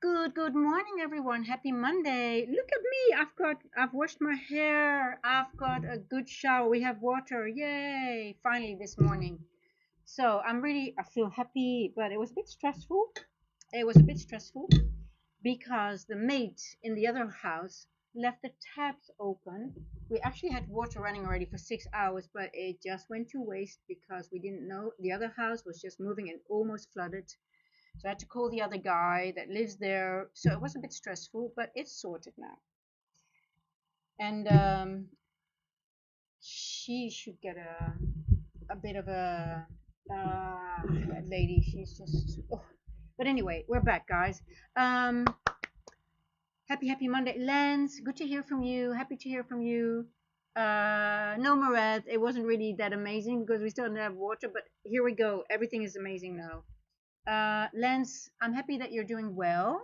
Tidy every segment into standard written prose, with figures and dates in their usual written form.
Good morning, everyone. Happy Monday. Look at me. I've washed my hair. I've got a good shower. We have water. Yay. Finally this morning. So I feel happy, but it was a bit stressful. It was a bit stressful because the maid in the other house left the taps open. We actually had water running already for 6 hours, but it just went to waste because we didn't know the other house was just moving and almost flooded. So I had to call the other guy that lives there. So it was a bit stressful, but it's sorted now. And she should get a bit of a that lady. She's just. Oh. But anyway, we're back, guys. Um, happy Monday, Lance. Good to hear from you. Happy to hear from you. No, Morat, it wasn't really that amazing because we still didn't have water. But here we go. Everything is amazing now. Lance, I'm happy that you're doing well.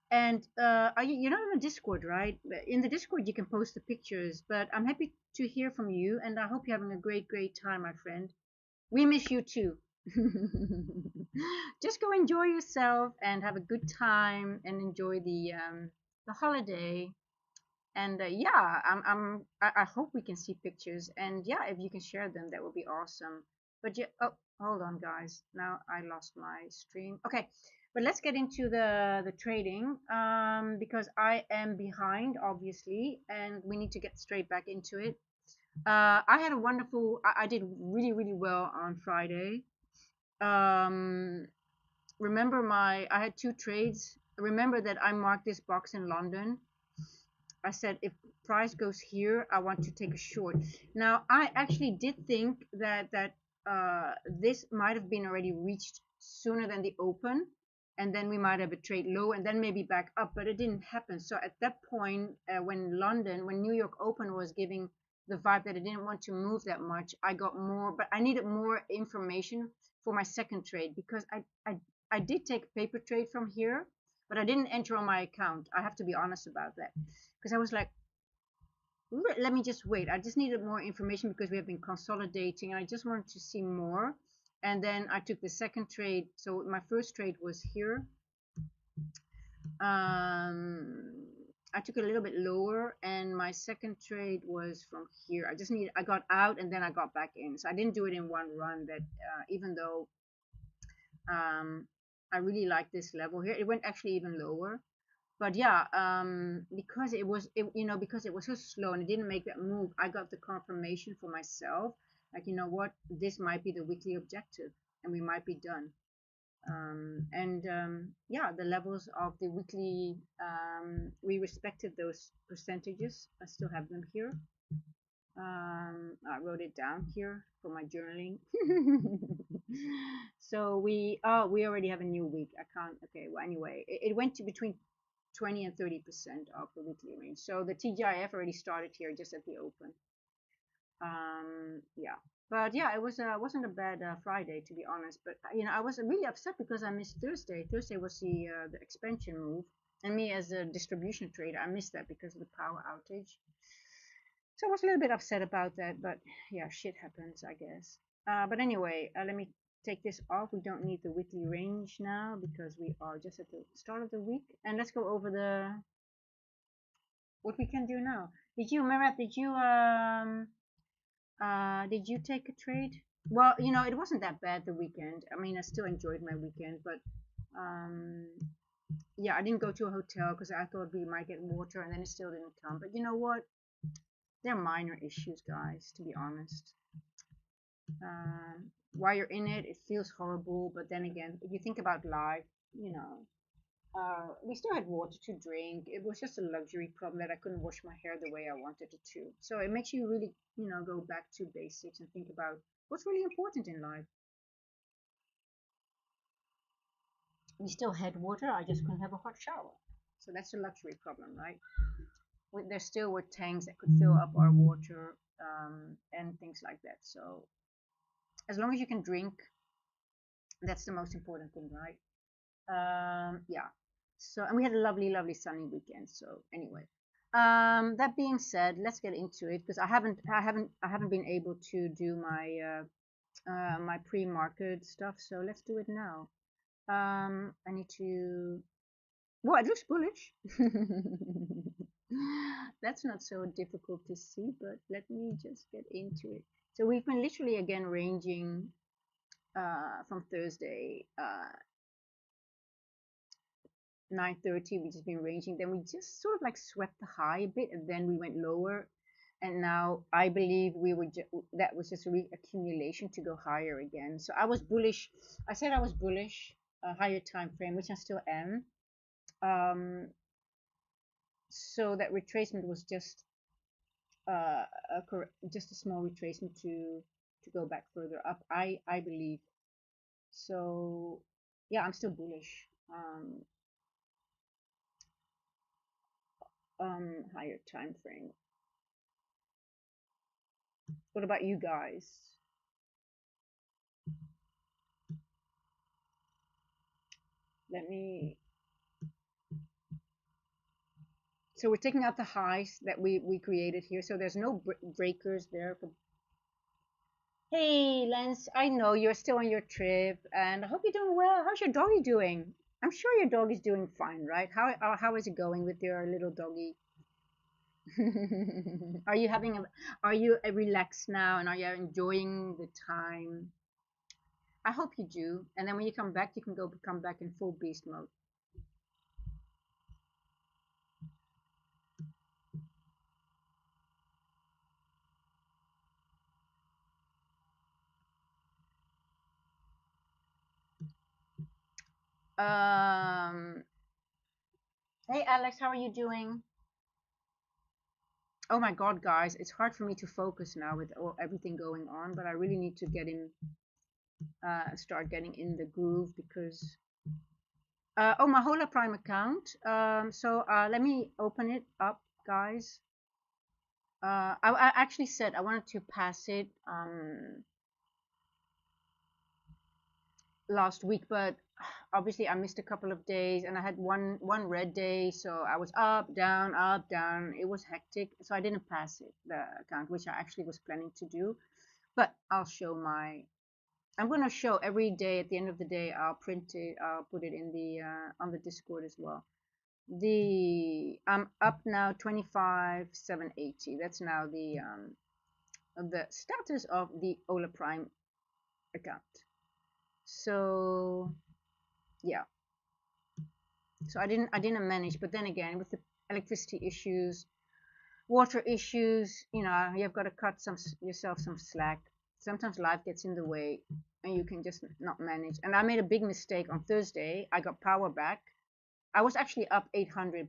And you're not on a Discord, right? In the Discord, you can post the pictures, but I'm happy to hear from you, and I hope you're having a great time, my friend. We miss you too. Just go enjoy yourself and have a good time and enjoy the holiday. And yeah, I hope we can see pictures. And yeah, if you can share them, that would be awesome. But yeah, oh, hold on, guys. Now I lost my stream. Okay, but let's get into the trading. Because I am behind, obviously, and we need to get straight back into it. I had a wonderful. I did really well on Friday. Um, remember I had two trades. Remember that I marked this box in London. I said if price goes here, I want to take a short. Now I actually did think that this might have been already reached sooner than the open, and then we might have a trade low and then maybe back up, but it didn't happen. So at that point, when New York Open was giving the vibe that it didn't want to move that much, I got more, but I needed more information for my second trade because I did take a paper trade from here, but I didn't enter on my account. I have to be honest about that because I was like, let me just wait. I just needed more information because we have been consolidating. I just wanted to see more. And then I took the second trade. So my first trade was here. Um, I took it a little bit lower, and my second trade was from here. I got out and then I got back in. So I didn't do it in one run. That even though um, I really like this level here, it went actually even lower. But yeah, because it was so slow and it didn't make that move, I got the confirmation for myself, like, you know what, this might be the weekly objective and we might be done. Yeah, the levels of the weekly, we respected those percentages. I still have them here. I wrote it down here for my journaling. So we already have a new week. I can't. Okay, well, anyway, it went to between 20 and 30% of the weekly range. So the TGIF already started here just at the open. Yeah, but yeah, it wasn't a bad Friday, to be honest. But I was really upset because I missed Thursday. Thursday was the expansion move, and me as a distribution trader, I missed that because of the power outage. So I was a little bit upset about that, but yeah, shit happens, I guess. But anyway, let me take this off. We don't need the weekly range now because we are just at the start of the week. And let's go over the what we can do now. Marat, did you take a trade? Well, it wasn't that bad the weekend. I mean, I still enjoyed my weekend, but um, yeah, I didn't go to a hotel because I thought we might get water, and then it still didn't come. But you know what? They're minor issues, guys. To be honest, while you're in it, it feels horrible. But then again, if you think about life, you know, we still had water to drink. It was just a luxury problem that I couldn't wash my hair the way I wanted it to. So it makes you really, go back to basics and think about what's really important in life. We still had water, I just couldn't have a hot shower. So that's a luxury problem, right? There still were tanks that could fill up our water, and things like that. So as long as you can drink, that's the most important thing, right? Yeah. So, and we had a lovely sunny weekend. So anyway, that being said, let's get into it because I haven't been able to do my pre-market stuff. So let's do it now. I need to Well, it looks bullish. That's not so difficult to see, but let me just get into it. So we've been literally again ranging from Thursday 9:30. We've just been ranging. Then we just sort of like swept the high a bit, and then we went lower. And now I believe we were that was just a reaccumulation to go higher again. So I was bullish. I said I was bullish, a higher time frame, which I still am. Um, so that retracement was just just a small retracement to go back further up. I believe so. Yeah, I'm still bullish. Higher time frame. What about you guys? Let me. So we're taking out the highs that we created here. So there's no breakers there. Hey, Lance, I know you're still on your trip, and I hope you're doing well. How's your doggy doing? I'm sure your dog is doing fine, right? How is it going with your little doggy? Are you having a, are you relaxed now, and are you enjoying the time? I hope you do. And then when you come back, you can come back in full beast mode. Um, hey Alex, how are you doing? Oh my God, guys, it's hard for me to focus now with everything going on, but I really need to start getting in the groove because oh, my Hola Prime account. Let me open it up, guys. I actually said I wanted to pass it last week, but obviously I missed a couple of days, and I had one red day, so I was up, down, up, down. It was hectic, so I didn't pass it the account, which I actually was planning to do. But I'll show my. I'm gonna show every day. At the end of the day, I'll print it. I'll put it in the on the Discord as well. I'm up now 25,780. That's now the status of the Ola Prime account. So yeah, so I didn't manage, but then again with the electricity issues, water issues, you've got to cut yourself some slack. Sometimes life gets in the way, and you can just not manage. And I made a big mistake on Thursday. I got power back. I was actually up $800,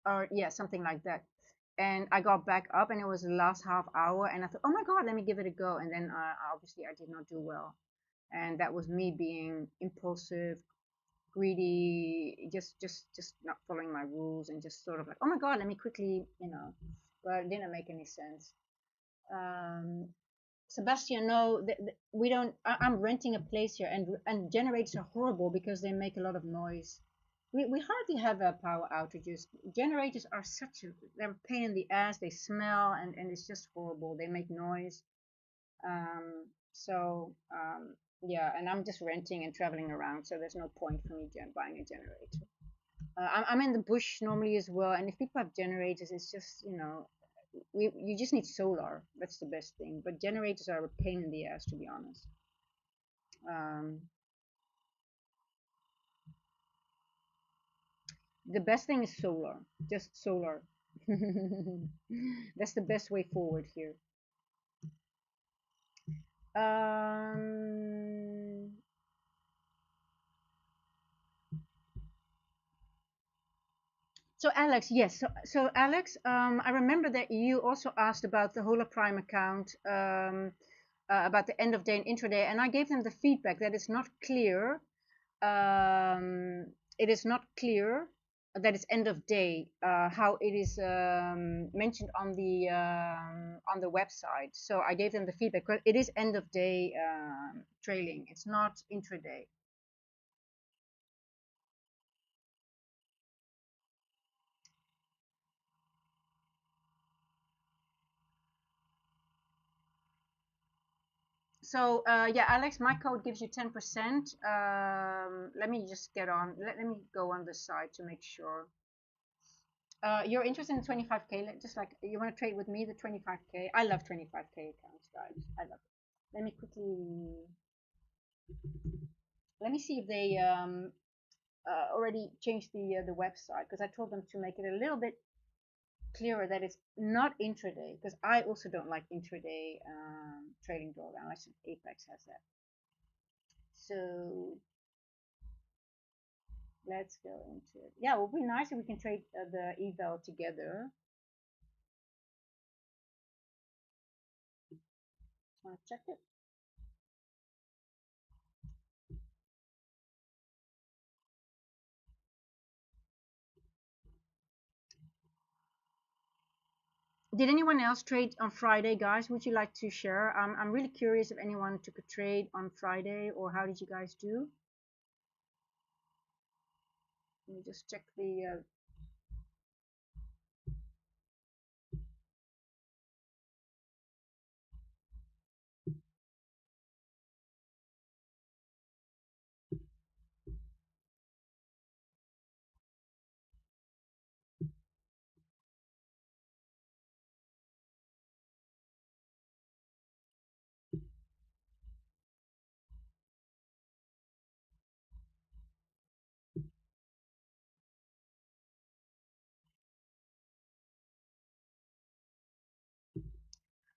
or yeah, something like that. And I got back up, and it was the last half hour, and I thought, oh my God, let me give it a go. And then obviously I did not do well, and that was me being impulsive, greedy, just not following my rules, and just sort of like, oh my God, let me quickly, but it didn't make any sense. Um, Sebastian, no, we don't. I'm renting a place here, and generators are horrible because they make a lot of noise. We hardly have power outages. Generators are they're a pain in the ass. They smell, and it's just horrible. They make noise. Yeah, and I'm just renting and traveling around, so there's no point for me buying a generator. I'm in the bush normally as well, and if people have generators, it's just you just need solar. That's the best thing. But generators are a pain in the ass, to be honest. Um, the best thing is solar. Just solar. That's the best way forward here. Um, so Alex, yes. So Alex, I remember that you also asked about the Hola Prime account, about the end of day and intraday, and I gave them the feedback that it's not clear. It is not clear that it's end of day, how it is mentioned on the website. So I gave them the feedback. But it is end of day trailing. It's not intraday. So yeah, Alex, my code gives you 10%. Let me just get on. Let me go on the side to make sure. You're interested in 25K, just like you want to trade with me, the 25K. I love 25K accounts, guys. I love it. Let me quickly, let me see if they already changed the website, because I told them to make it a little bit clearer that it's not intraday, because I also don't like intraday trading drawdown. I think Apex has that. So let's go into it. Yeah, it would be nice if we can trade the eval together. Want to check it? Did anyone else trade on Friday, guys? Would you like to share? I'm really curious if anyone took a trade on Friday, or how did you guys do? Let me just check the.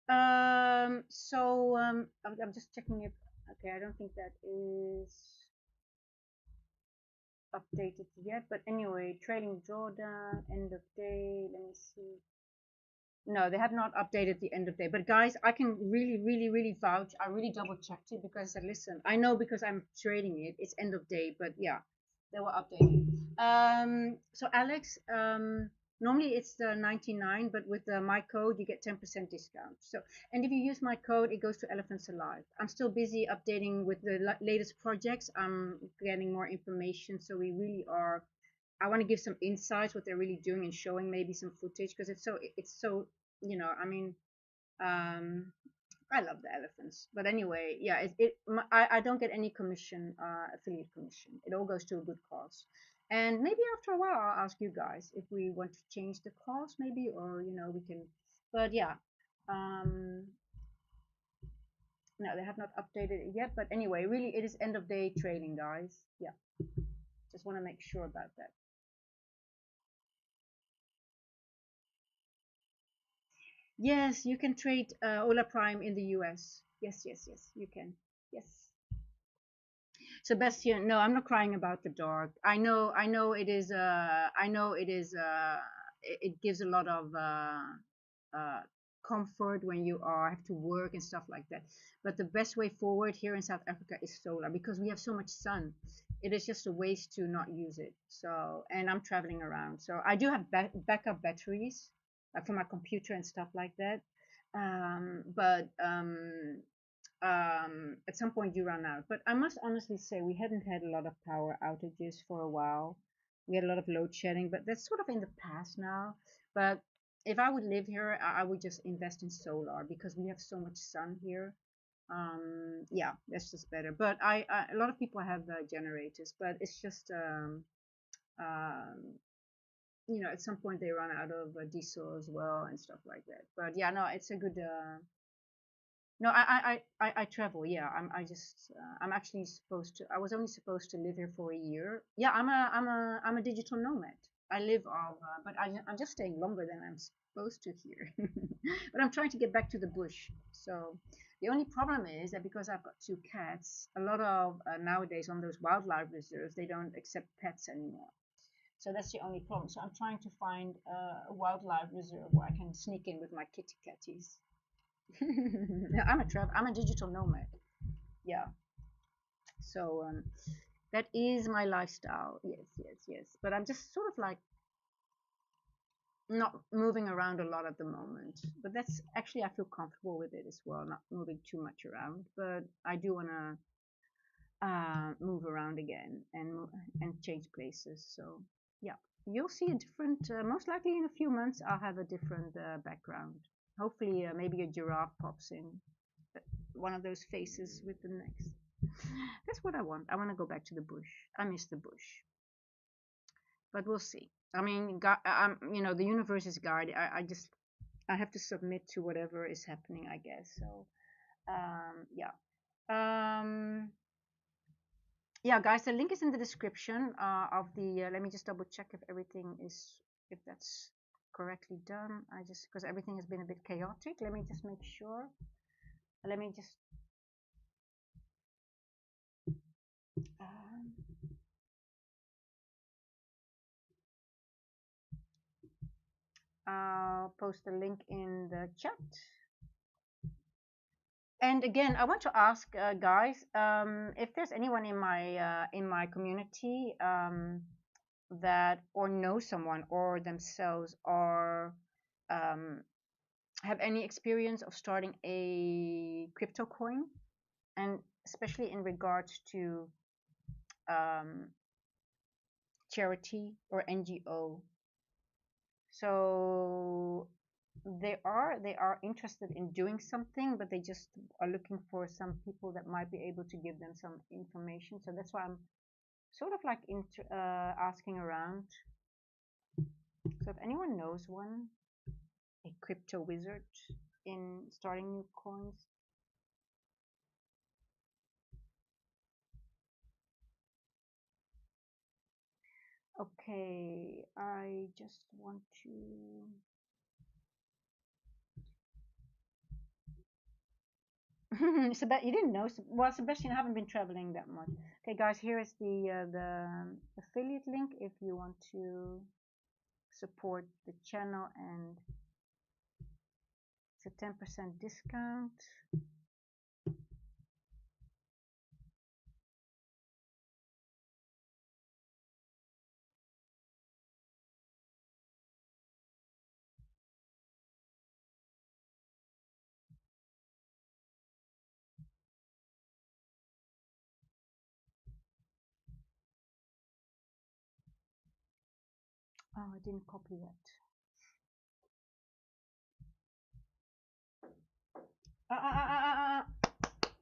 I'm just checking if. Okay, I don't think that is updated yet. But anyway, trading drawdown, end of day. Let me see. No, they have not updated the end of day. But guys, I can really, really, really vouch. I really double checked it because I said, listen, I know because I'm trading it, it's end of day. But yeah, they were updated. So Alex, normally it's the 99, but with my code you get 10% discount. So, and if you use my code, it goes to Elephants Alive. I'm still busy updating with the latest projects. I'm getting more information, so we really are. I want to give some insights what they're really doing and showing maybe some footage, because it's so I mean um I love the elephants, but anyway, yeah, I don't get any commission, affiliate commission. It all goes to a good cause. And maybe after a while I'll ask you guys if we want to change the cause, maybe, or we can. But yeah, um no, they have not updated it yet, but anyway, really it is end of day trading, guys. Yeah, just want to make sure about that. Yes, you can trade Ola Prime in the US. Yes, yes, yes, you can. Yes. Sebastian, no, I'm not crying about the dark. I know it is. I know it is. It gives a lot of uh, comfort when you have to work and stuff like that. But the best way forward here in South Africa is solar, because we have so much sun. It is just a waste to not use it. So, and I'm traveling around, so I do have backup batteries, for my computer and stuff like that. But at some point you run out. But I must honestly say we hadn't had a lot of power outages for a while. We had a lot of load shedding, but that's sort of in the past now. But if I would live here, I would just invest in solar, because we have so much sun here. Yeah, that's just better. But a lot of people have generators, but it's just um, at some point they run out of diesel as well and stuff like that. But yeah, no, it's a good. No, I travel. Yeah, I'm actually supposed to. I was only supposed to live here for a year. Yeah, I'm a digital nomad. I live all, but I'm just staying longer than I'm supposed to here. But I'm trying to get back to the bush. So the only problem is that because I've got two cats, a lot of nowadays on those wildlife reserves they don't accept pets anymore. So that's the only problem. So I'm trying to find a wildlife reserve where I can sneak in with my kitty catties. I'm a digital nomad. Yeah. So that is my lifestyle. Yes, yes, yes. But I'm just sort of like not moving around a lot at the moment. But that's actually I feel comfortable with it as well, not moving too much around. But I do want to move around again and change places. So yeah, you'll see a different. Most likely in a few months, I'll have a different background. Hopefully, maybe a giraffe pops in. one of those faces with the next. That's what I want. I want to go back to the bush. I miss the bush, but we'll see. I mean, the universe is guided. I have to submit to whatever is happening, I guess. So, yeah. Um, yeah, guys, the link is in the description of the. Let me just double check if everything is, if that's correctly done. I just, because everything has been a bit chaotic. Let me just make sure. Let me just. Um, I'll post the link in the chat. And again, I want to ask guys, if there's anyone in my community that or know someone or themselves or um, have any experience of starting a crypto coin, and especially in regards to um, charity or NGO. So they are interested in doing something, but they just are looking for some people that might be able to give them some information. So that's why I'm sort of like asking around. So if anyone knows one, a crypto wizard in starting new coins. Okay, I just want to. You didn't know. Well, Sebastian, I haven't been traveling that much. Okay, guys, here is the affiliate link if you want to support the channel, and it's a 10% discount. Oh, I didn't copy that.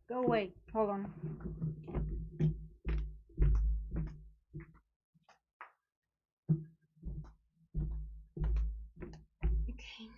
Go away. Hold on. Okay.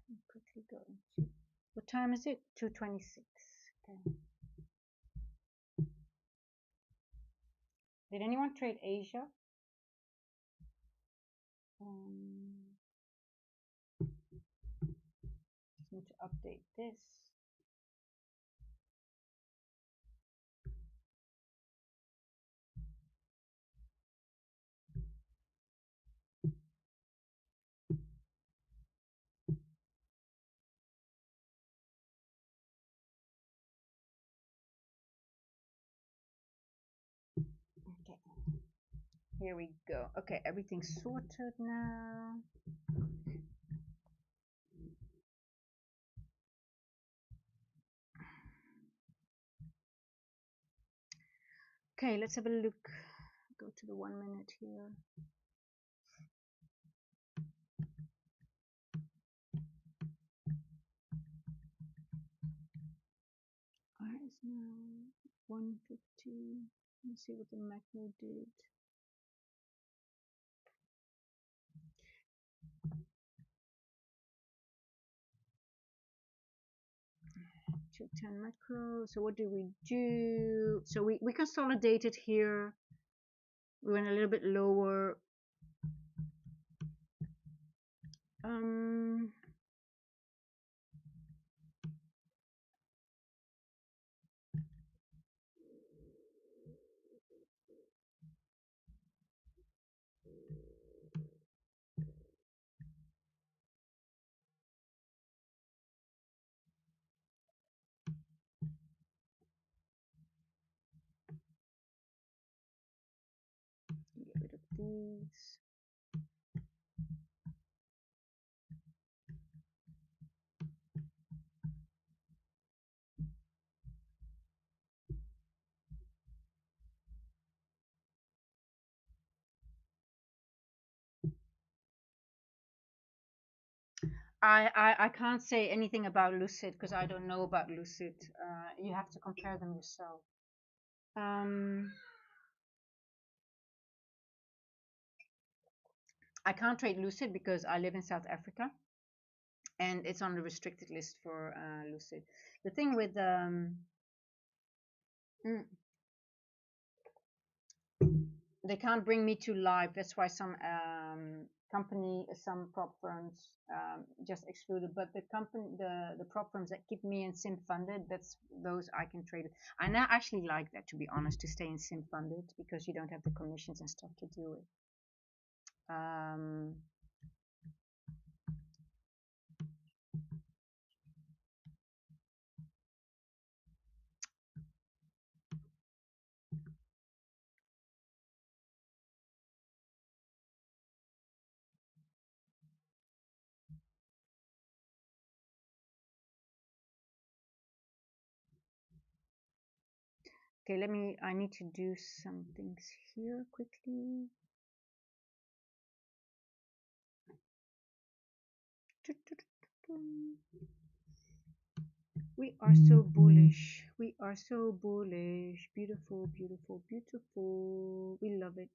Let me quickly go into. What time is it? 2:26. Okay. Did anyone trade Asia? Um, just need to update this. Okay. Here we go. Okay, everything's sorted now. Okay, let's have a look. Go to the 1 minute here. It's now 150. Let's see what the macro did. to 10 macro. So what do we do? So we consolidated here. We went a little bit lower. Um, get rid of these. I can't say anything about Lucid because I don't know about Lucid. You have to compare them yourself. Um, I can't trade Lucid because I live in South Africa and it's on the restricted list for Lucid. The thing with mm, they can't bring me to live. That's why some some prop firms just excluded. But the prop firms that keep me in sim funded, that's those I can trade. I now actually like that, to be honest, to stay in sim funded because you don't have the commissions and stuff to deal with. Okay, I need to do some things here quickly. We are so bullish. We are so bullish. Beautiful, beautiful, beautiful. We love it.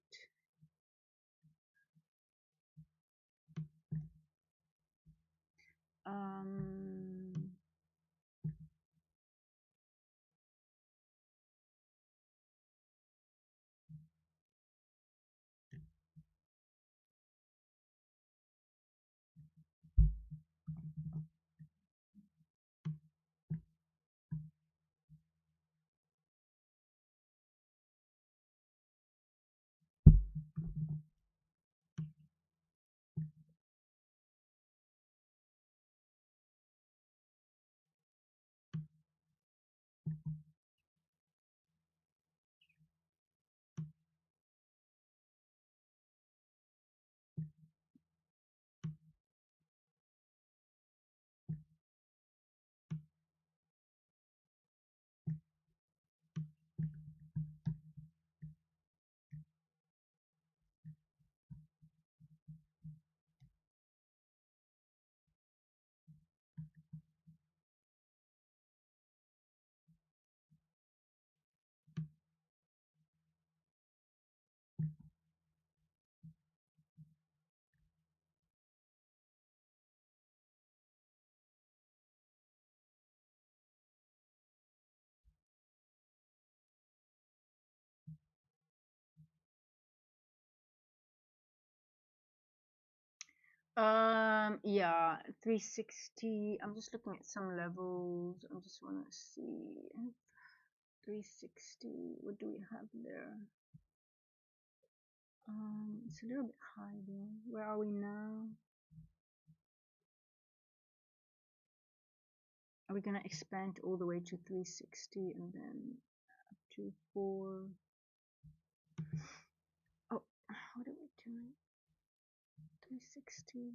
Um, yeah, 360. I'm just looking at some levels. I just want to see 360. What do we have there? It's a little bit high though. Where are we now? Are we gonna expand all the way to 360 and then up to 4? Oh, what are we doing? 360.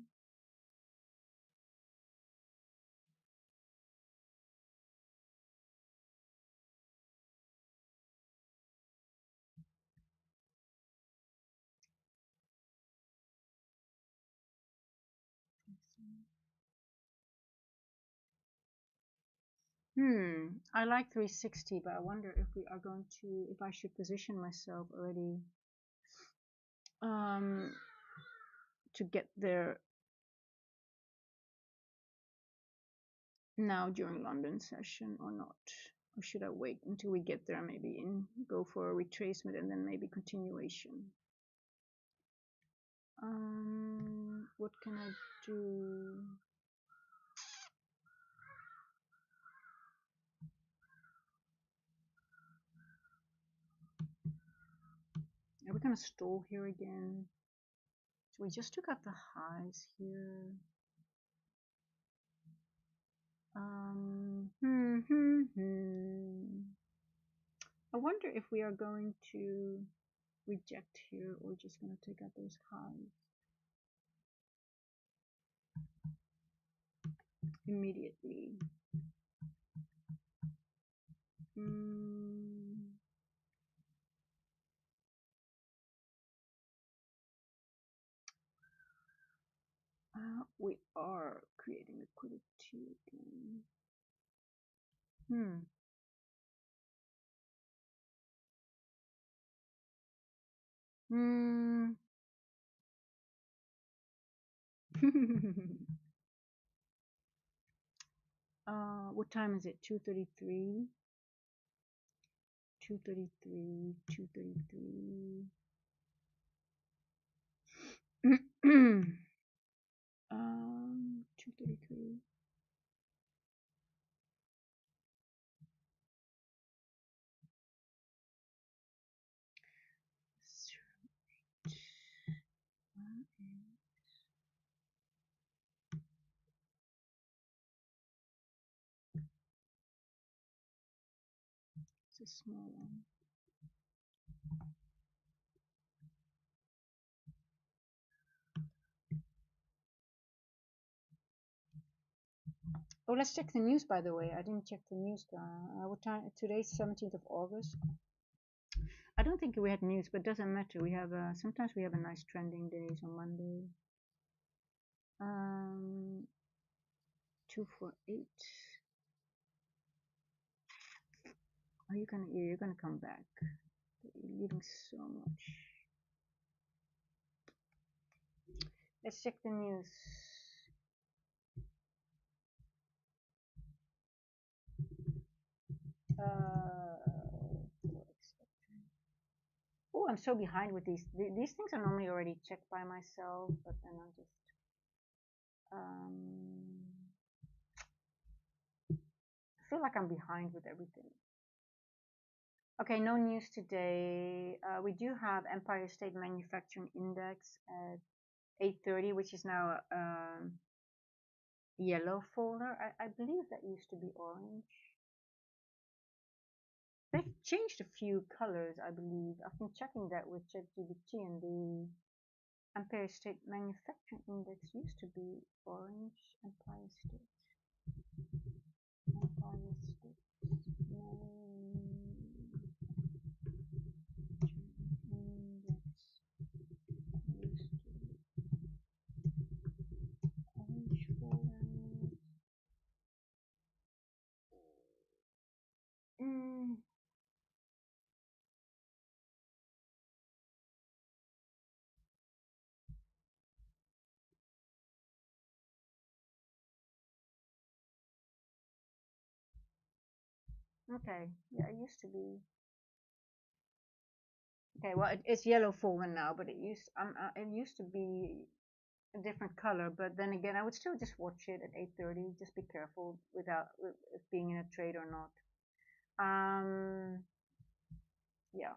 I like 360, but I wonder if we are going to, if I should position myself already um, to get there. now during London session or not? Or should I wait until we get there maybe and go for a retracement and then maybe continuation? What can I do? Are we gonna stall here again? So we just took out the highs here. I wonder if we are going to reject here or just going to take out those highs immediately. We are creating liquidity again. What time is it? 2:33. 2:33. 2:33. 2:33. It's a small one. Oh, let's check the news, by the way. I didn't check the news. What time? Today's 17th of August. I don't think we had news, but it doesn't matter. We have sometimes we have a nice trending days on Monday. 248. Are you gonna? Yeah, you're gonna come back. You're leaving so much. Let's check the news. Oh, I'm so behind with these. These things are normally already checked by myself, but then I'm just. I feel like I'm behind with everything. Okay, no news today. We do have Empire State Manufacturing Index at 8:30, which is now yellow folder. I believe that used to be orange. They've changed a few colors, I believe. I've been checking that with ChatGPT, and the Empire State Manufacturing Index used to be orange. Empire State. Empire State Okay, yeah, it used to be. Okay, well, it's yellow folder now, but it used to be a different color. But then again, I would still just watch it at 8:30. Just be careful without if being in a trade or not. Yeah.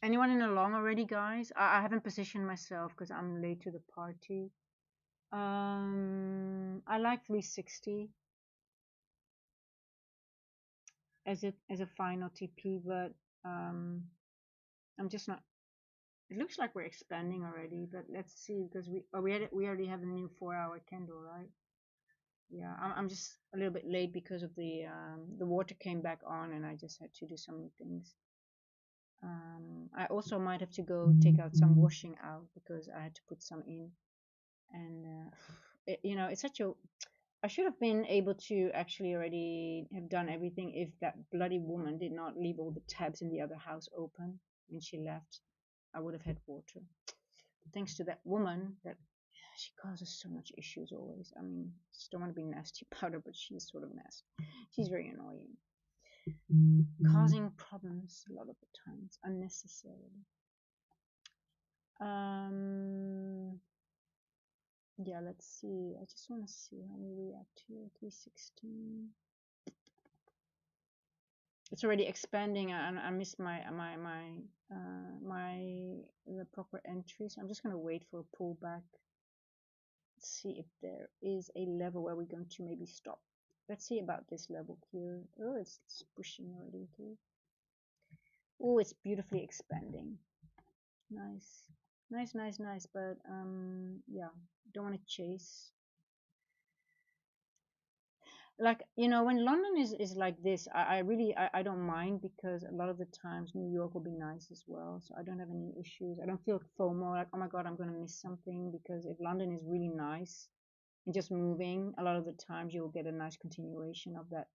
Anyone in along already, guys? I haven't positioned myself because I'm late to the party. I like 360 as a final TP, but um, I'm just not. It looks like we're expanding already, but let's see because we already have a new 4-hour candle, right? Yeah, I'm just a little bit late because of the water came back on and I just had to do some things. I also might have to go take out some washing out because I had to put some in, and it's such a. I should have been able to actually already have done everything if that bloody woman did not leave all the tabs in the other house open when she left. I would have had water. Thanks to that woman, that she causes so much issues always. I mean, just don't want to be nasty about her, but she's sort of nasty. She's very annoying, causing problems a lot of the times unnecessarily. Um, yeah, let's see. I just want to see how we react here. 316. It's already expanding. I missed my the proper entry, so I'm just gonna wait for a pullback. See if there is a level where we're going to maybe stop. Let's see about this level here. Oh, it's pushing already here. Oh, it's beautifully expanding. Nice, nice, nice, nice. But yeah, don't want to chase. Like, when London is like this, I really I don't mind because a lot of the times New York will be nice as well, so I don't have any issues. I don't feel FOMO, like, oh my god, I'm gonna miss something, because if London is really nice and just moving, a lot of the times you'll get a nice continuation of that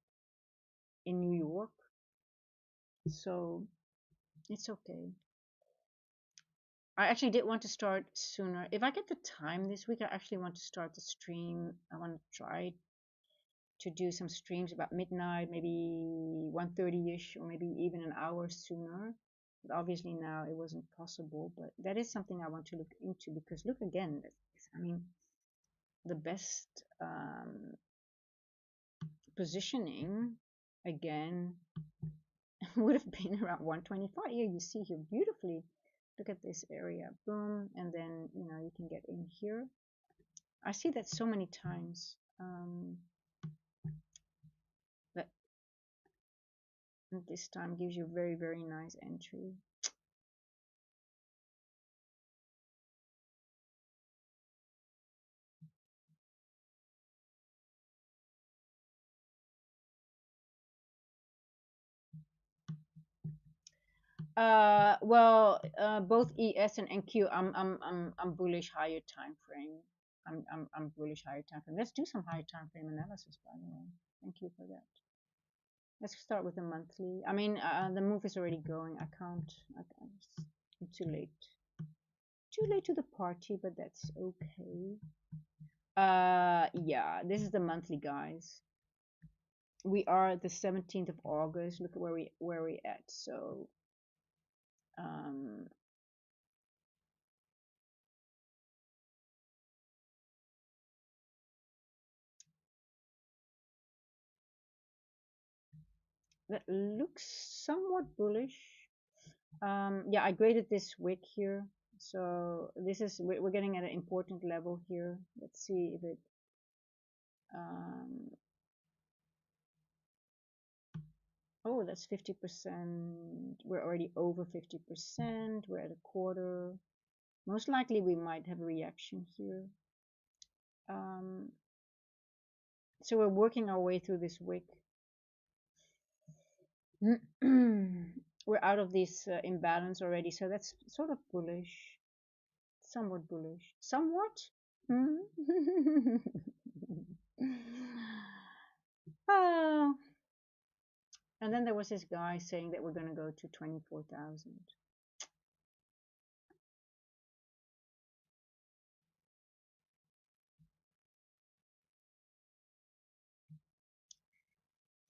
in New York, so it's okay. I actually did want to start sooner. If I get the time this week, I actually want to start the stream. I want to try to do some streams about midnight, maybe 1:30ish, or maybe even an hour sooner. But obviously now it wasn't possible. But that is something I want to look into, because look again, I mean, the best positioning again would have been around 125. Here you see here beautifully. Look at this area, boom, and then you can get in here. I see that so many times. That this time gives you very, very nice entry. Well, both ES and NQ, I'm bullish higher time frame. I'm bullish higher time frame. Let's do some higher time frame analysis, by the way. Thank you for that. Let's start with the monthly. I mean, the move is already going. I can't. I'm too late. Too late to the party, but that's okay. Yeah, this is the monthly, guys. We are the 17th of August. Look at where we at. So, um, that looks somewhat bullish. Yeah, I graded this wick here. So this is, we're getting at an important level here. Let's see if it, um, oh, that's 50%. We're already over 50%. We're at a quarter. Most likely we might have a reaction here. Um, so we're working our way through this wick. We're out of this imbalance already, so that's sort of bullish, somewhat bullish, somewhat. Oh, and then there was this guy saying that we're going to go to 24,000.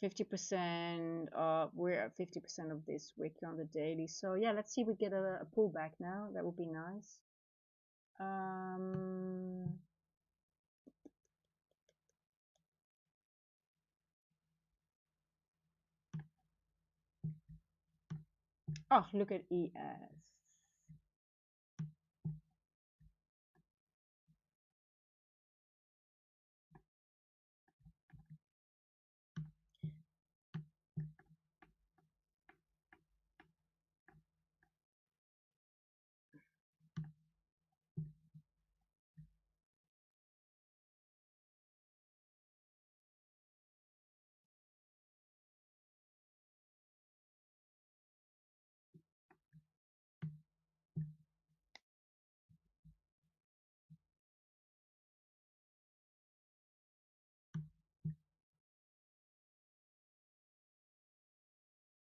50%. We're at 50% of this wick on the daily. So yeah, let's see if we get a pullback now. That would be nice. Um, Oh, look at ES.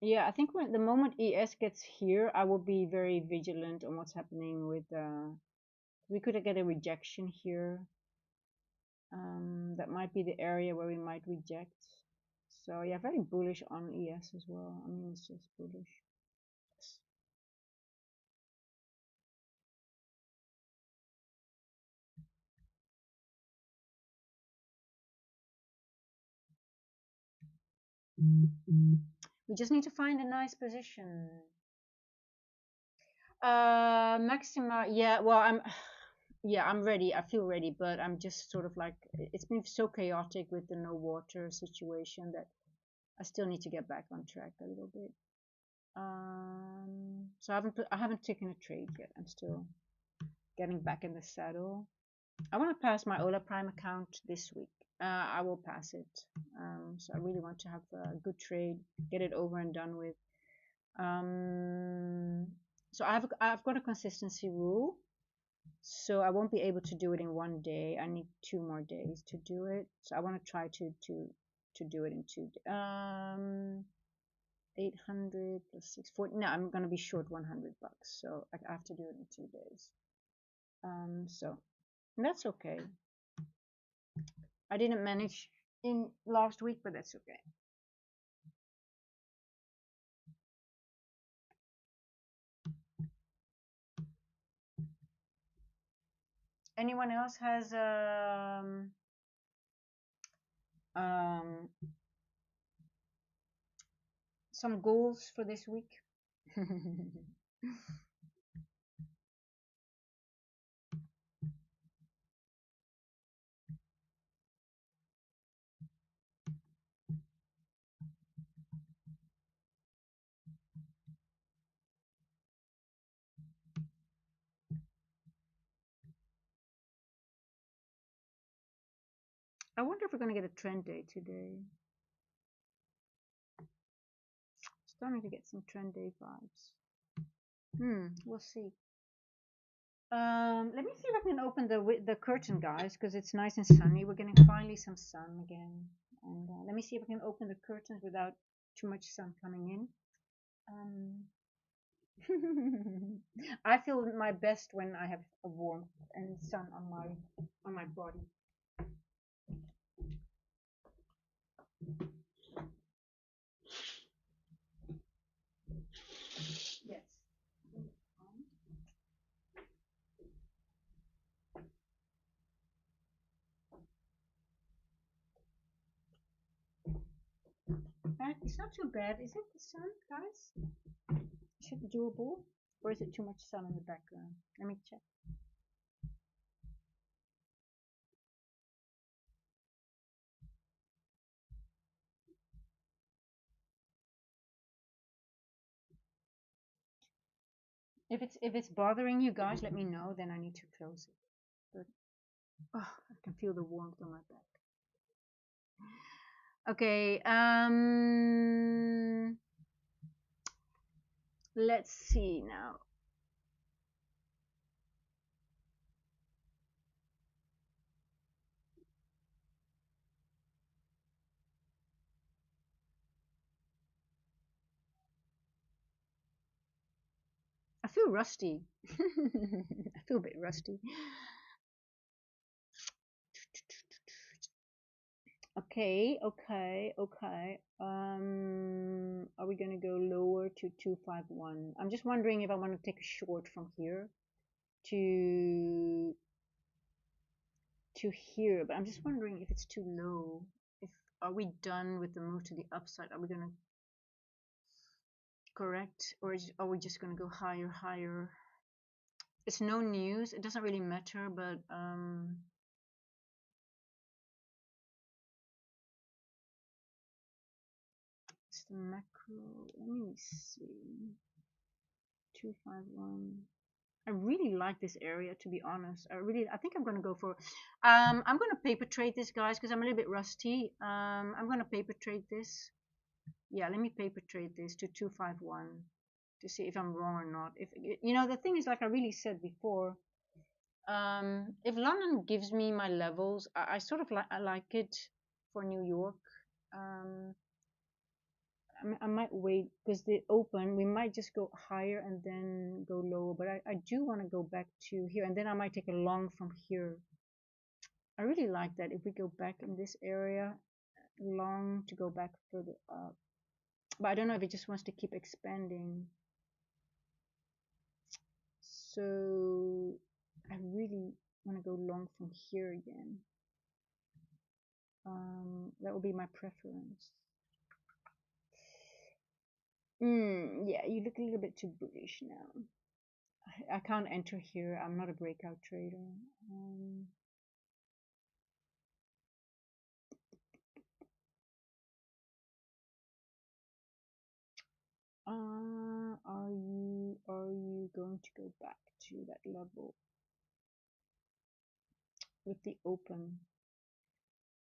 Yeah, I think when the moment ES gets here, I will be very vigilant on what's happening with. We could get a rejection here. That might be the area where we might reject. So yeah, very bullish on ES as well. I mean, it's just bullish. Yes. We just need to find a nice position. Maxima, yeah, well, yeah, I'm ready. I feel ready, but I'm just sort of like, it's been so chaotic with the no water situation that I still need to get back on track a little bit. So I haven't taken a trade yet. I'm still getting back in the saddle. I want to pass my Ola Prime account this week. I will pass it. So I really want to have a good trade, get it over and done with. So I've got a consistency rule, so I won't be able to do it in one day. I need 2 more days to do it. So I want to try to do it in 2 days. 800 plus 640. No, I'm gonna be short $100, so I have to do it in 2 days. So that's okay. I didn't manage in last week, but that's okay. Anyone else has um, some goals for this week? I wonder if we're gonna get a trend day today. Starting to get some trend day vibes. We'll see. Let me see if I can open the curtain, guys, because it's nice and sunny. We're getting finally some sun again, and let me see if I can open the curtains without too much sun coming in. I feel my best when I have a warmth and sun on my body. Yes. It's not too bad, is it? The sun, guys? Should be doable, or is it too much sun in the background? Let me check. If it's bothering you guys, let me know. Then I need to close it. But I can feel the warmth on my back. Okay. Let's see now. I feel rusty. I feel a bit rusty. Okay, okay, okay. Are we gonna go lower to 251? I'm just wondering if I want to take a short from here to here, but I'm just wondering if it's too low. If Are we done with the move to the upside? Are we gonna correct? Or are we just gonna go higher, higher? It's no news. It doesn't really matter, but it's the macro. Let me see. 251. I really like this area, to be honest. I think I'm gonna go for. I'm gonna paper trade this, guys, because I'm a little bit rusty. I'm gonna paper trade this. Yeah, let me paper trade this to 251 to see if I'm wrong or not. If you know, the thing is, like I really said before, if London gives me my levels, I sort of like I like it for New York. Um, I might wait because they open. We might just go higher and then go lower. But I do want to go back to here, and then I might take a long from here. I really like that if we go back in this area, long to go back further up. But I don't know if it just wants to keep expanding. So I really want to go long from here again. That would be my preference. Yeah, you look a little bit too bullish now. I can't enter here. I'm not a breakout trader. Are you going to go back to that level with the open?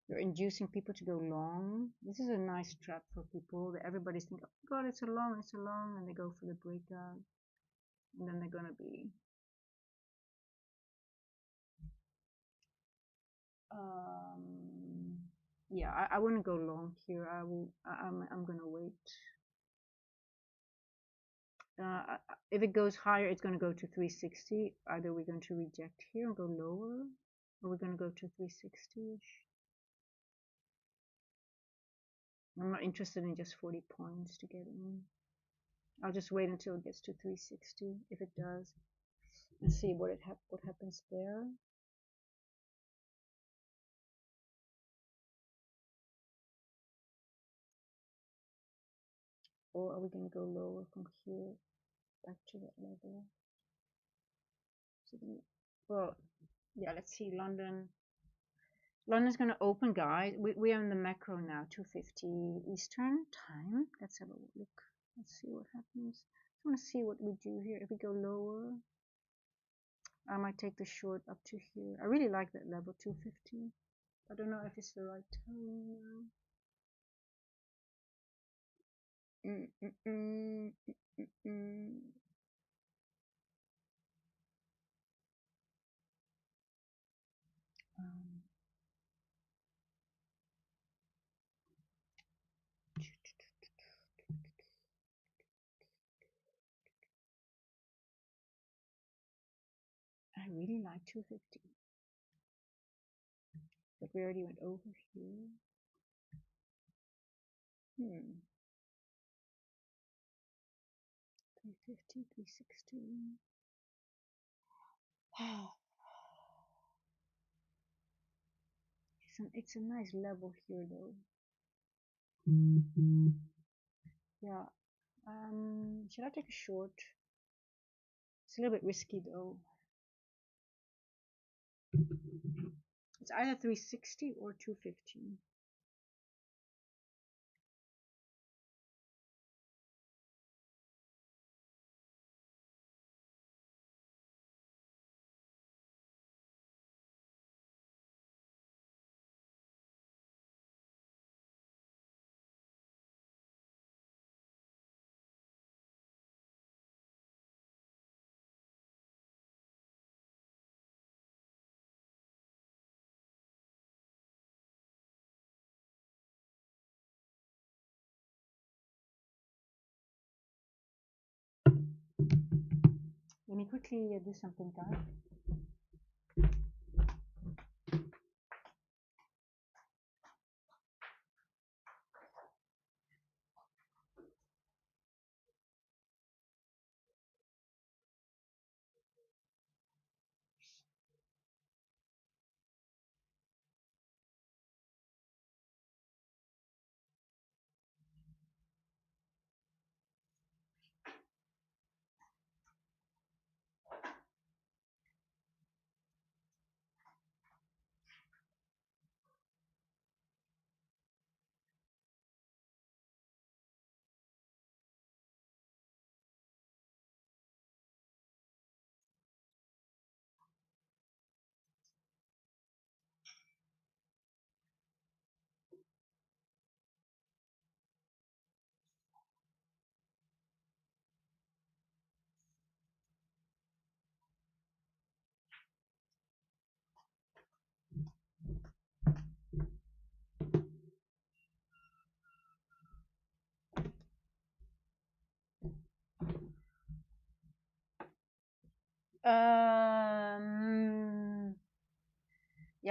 You're inducing people to go long. This is a nice trap for people that everybody's thinking, oh God, it's a long, and they go for the breakout, and then they're gonna be um yeah, I wouldn't go long here. I'm gonna wait. If it goes higher, it's going to go to 360. Either we're going to reject here and go lower, or we're going to go to 360-ish. I'm not interested in just 40 points to get in. I'll just wait until it gets to 360, if it does, and see what happens there. Or are we going to go lower from here back to that level? So well, yeah, let's see. London's going to open, guys. We are in the macro now, 250 Eastern time. Let's have a look. Let's see what happens. I want to see what we do here. If we go lower, I might take the short up to here. I really like that level, 250. I don't know if it's the right time now. Mm, mm, mm, mm, mm. Um, I really like 250, but we already went over here. 350, 360. It's a nice level here, though. Yeah. Should I take a short? It's a little bit risky, though. It's either 360 or 250. Let me quickly do something, guys.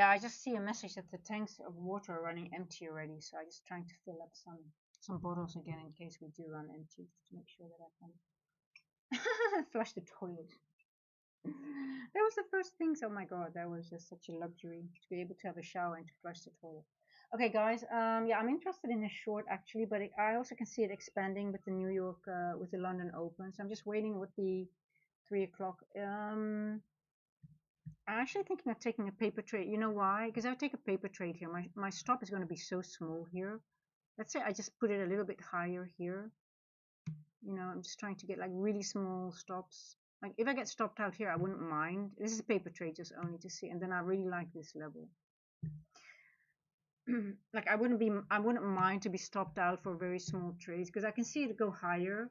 Yeah, I just see a message that the tanks of water are running empty already, so I'm just trying to fill up some bottles again in case we do run empty, just to make sure that I can flush the toilet. That was the first things. Oh my god, that was just such a luxury to be able to have a shower and to flush the toilet. Okay, guys. Yeah, I'm interested in a short actually, but I also can see it expanding with the New York, with the London Open. So I'm just waiting with the 3 o'clock. I'm actually thinking of taking a paper trade. You know why? Because I take a paper trade here. My stop is going to be so small here. Let's say I just put it a little bit higher here. You know, I'm just trying to get like really small stops. Like if I get stopped out here, I wouldn't mind. This is a paper trade just only to see. And then I really like this level. Like I wouldn't mind to be stopped out for very small trades because I can see it go higher,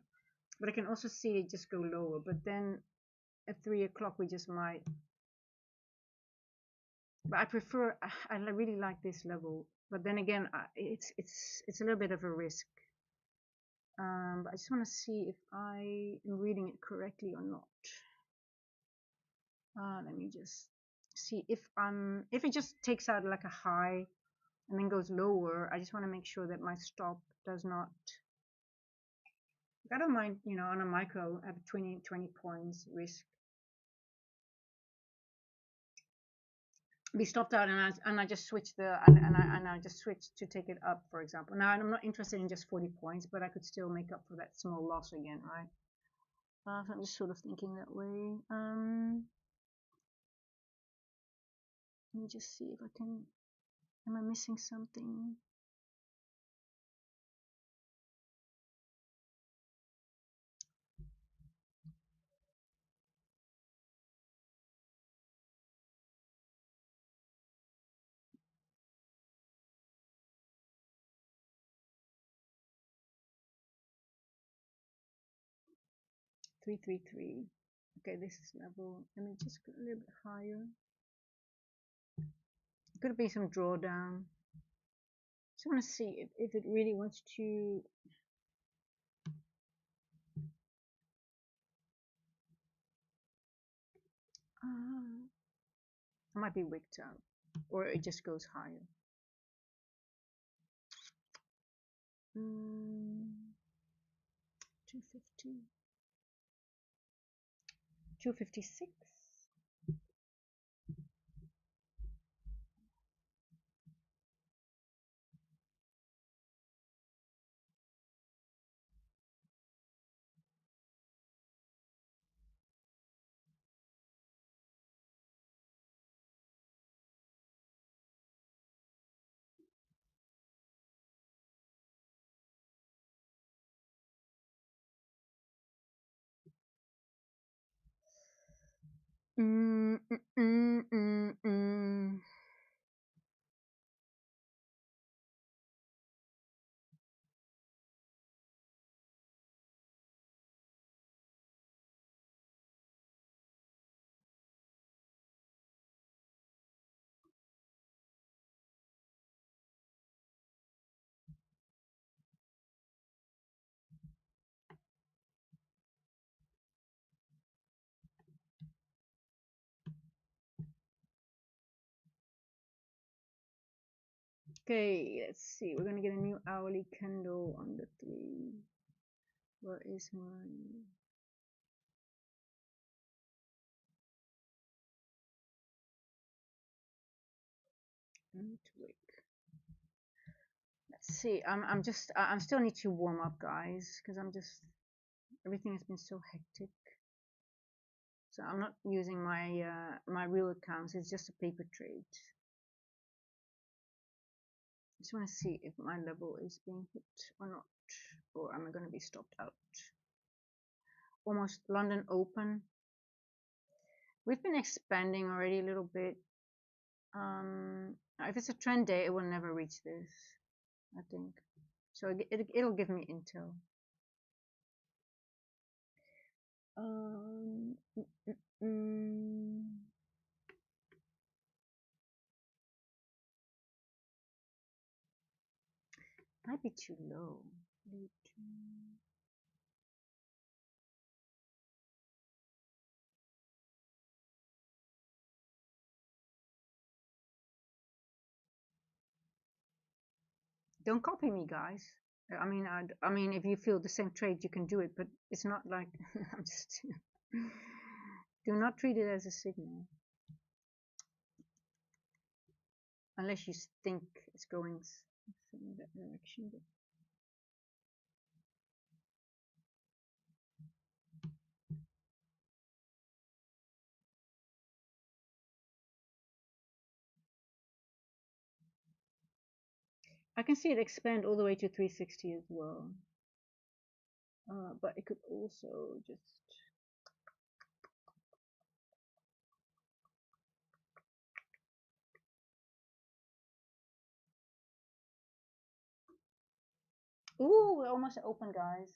but I can also see it just go lower. But then at 3 o'clock we just might. But I prefer. I really like this level. But then again, it's a little bit of a risk. But I just want to see if I am reading it correctly or not. Let me just see if it just takes out like a high and then goes lower. I just want to make sure that my stop does not. I don't mind, you know, on a micro at 20 points risk be stopped out, and I just switch the and I just switch to take it up, for example. Now I'm not interested in just 40 points, but I could still make up for that small loss again, right? So I'm just sort of thinking that way. Let me just see if I can. Am I missing something? Three, three, three. Okay, this is level. Let me just go a little bit higher. Could be some drawdown. Just want to see if it really wants to. It might be wicked out, or it just goes higher. 250, 256. Mm, mm, mm, mm, mm. Okay, let's see. We're gonna get a new hourly candle on the 3. Where is my network? Let's see. I'm still need to warm up, guys, because everything has been so hectic. So I'm not using my real accounts. It's just a paper trade. Just want to see if my level is being hit or not, or am I going to be stopped out? Almost London Open. We've been expanding already a little bit. If it's a trend day, it will never reach this, I think. So it'll give me intel. Um, mm, mm, mm. Might be too low. Don't copy me, guys. I mean, if you feel the same trade, you can do it, but it's not like I'm just. Do not treat it as a signal, unless you think it's going in that direction. But I can see it expand all the way to 360 as well. But it could also just. Ooh, we're almost open, guys.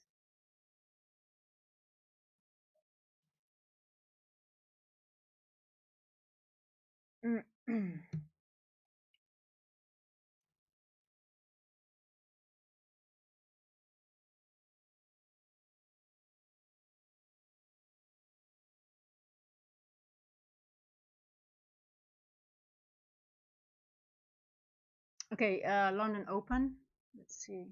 Okay, London open. Let's see.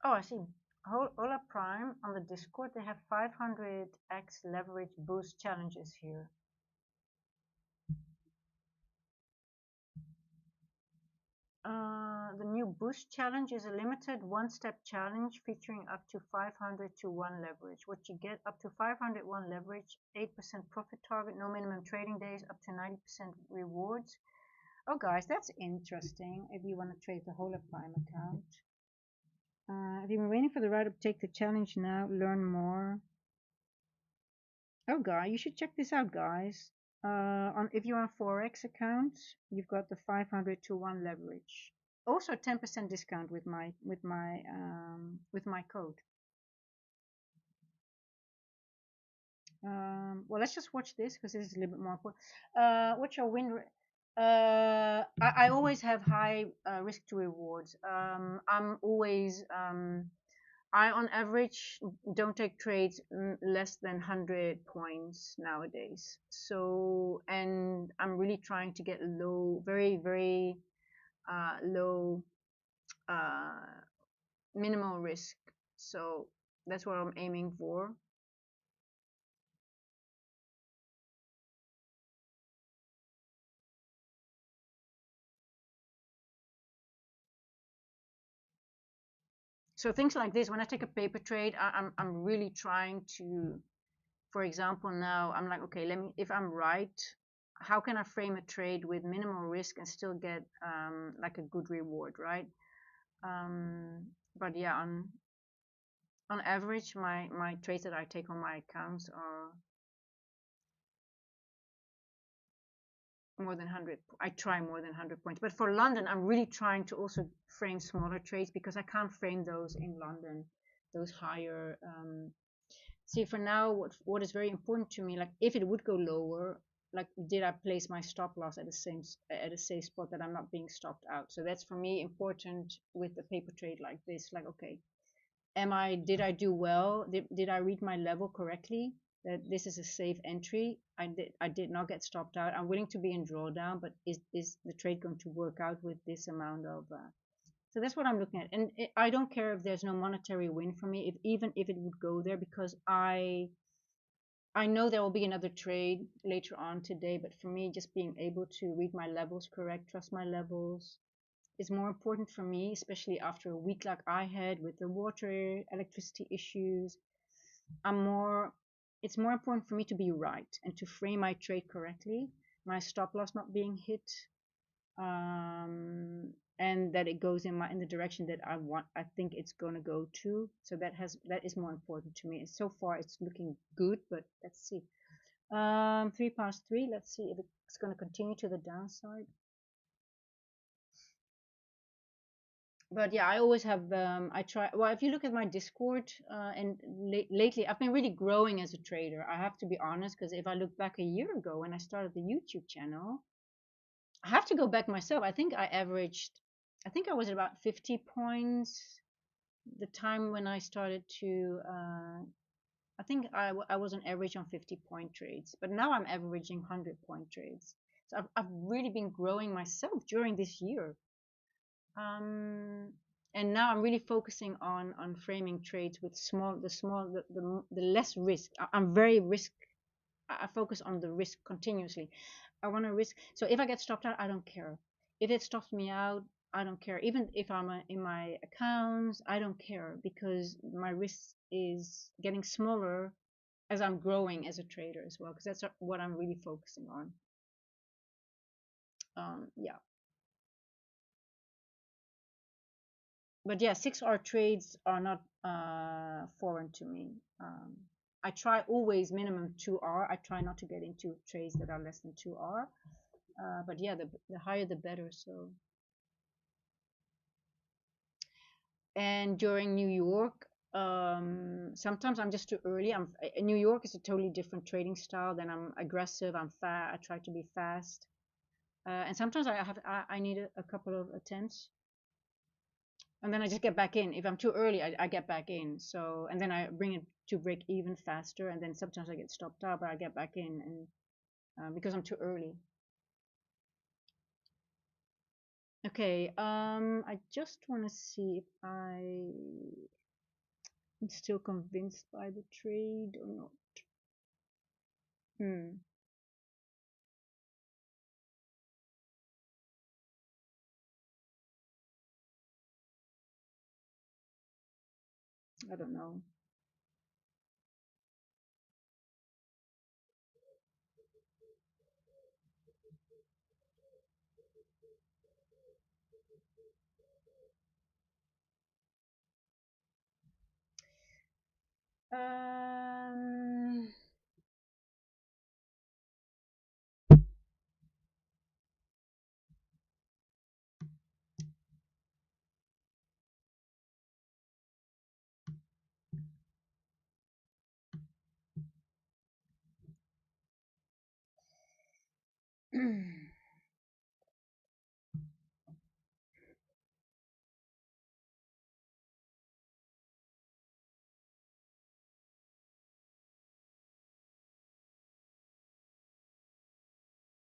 Oh, I see. Ola Prime on the Discord, they have 500x leverage boost challenges here. The new boost challenge is a limited one-step challenge featuring up to 500 to 1 leverage. What you get: up to 501 leverage, 8% profit target, no minimum trading days, up to 90% rewards. Oh, guys, that's interesting if you want to trade the Hola Prime account. Have you been waiting for the right to take the challenge now? Learn more. Oh, you should check this out, guys. On if you're on Forex account, you've got the 500 to 1 leverage. Also 10% discount with my code. Well, let's just watch this because this is a little bit more important. What's your win rate? I always have high risk to rewards. I'm always I on average don't take trades less than 100 points nowadays. So, and I'm really trying to get low, very low minimal risk. So that's what I'm aiming for. So things like this, when I take a paper trade, I'm really trying to, for example, now I'm like, okay, let me, if I'm right, how can I frame a trade with minimal risk and still get like a good reward, right? But yeah, on average, my trades that I take on my accounts are more than 100. I try more than 100 points. But for London, I'm really trying to also frame smaller trades because I can't frame those in London, those higher. See, for now, what is very important to me, like if it would go lower, like did I place my stop loss at the same at a safe spot that I'm not being stopped out? So that's for me important with a paper trade like this. Like, okay, did I do well? Did I read my level correctly? That this is a safe entry. I did not get stopped out. I'm willing to be in drawdown, but is the trade going to work out with this amount of so that's what I'm looking at, and I don't care if there's no monetary win for me, if even if it would go there, because I know there will be another trade later on today, but for me, just being able to read my levels correct, trust my levels, is more important for me, especially after a week like I had with the water, electricity issues. I'm more, it's more important for me to be right and to frame my trade correctly, my stop loss not being hit, and that it goes in the direction that I think it's going to go to. So that is more important to me. And so far it's looking good, but let's see. 3 past 3, let's see if it's going to continue to the downside. But yeah, I always have I try, well, if you look at my Discord, and lately I've been really growing as a trader, I have to be honest, because if I look back a year ago when I started the YouTube channel, I have to go back myself. I think I averaged, I think I was at about 50 points the time when I started to I think I was on average on 50-point trades, but now I'm averaging 100-point trades. So I've really been growing myself during this year. Um, and now I'm really focusing on framing trades with the less risk. I'm very risk. I focus on the risk continuously. I want to risk. So if I get stopped out, I don't care. If it stops me out, I don't care. Even if I'm in my accounts, I don't care because my risk is getting smaller as I'm growing as a trader as well. Because that's what I'm really focusing on. Yeah. But yeah, 6 hour trades are not foreign to me. I try always minimum 2 hour. I try not to get into trades that are less than 2 hour. But yeah, the higher the better. So, and during New York, sometimes I'm just too early. New York is a totally different trading style. Then I'm aggressive. I'm fast. I try to be fast. And sometimes I need a couple of attempts and then I just get back in. If I'm too early, I get back in. So and then I bring it to break even faster, and then sometimes I get stopped out, but I get back in, and because I'm too early. Okay, I just want to see if I'm still convinced by the trade or not. Hmm, I don't know. Um,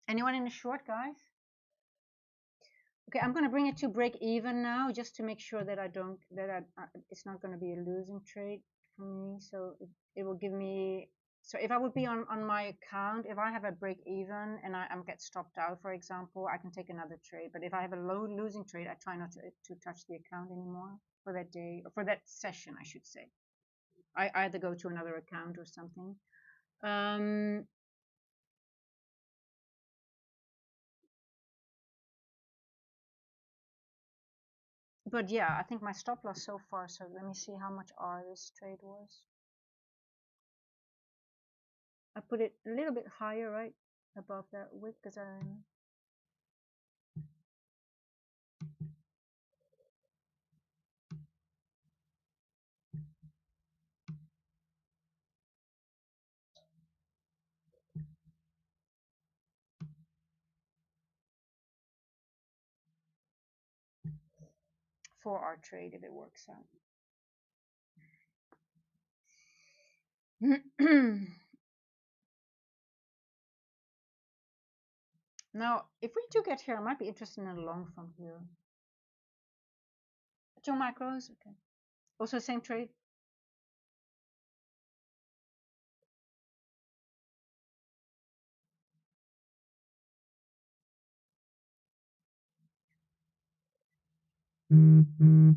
anyone in the short, guys? Okay, I'm gonna bring it to break even now, just to make sure that I don't it's not gonna be a losing trade for me. So it will give me. So if I would be on my account, if I have a break even and I'm get stopped out, for example, I can take another trade. But if I have a low losing trade, I try not to touch the account anymore for that day or for that session, I should say. I either go to another account or something. Um, but yeah, I think my stop loss so far. So let me see how much R this trade was. I put it a little bit higher, right above that wick, because I'm 4 hour trade if it works out. Now, if we do get here, I might be interested in a long from here. 2 macros, okay. Also same trade. Mm-hmm.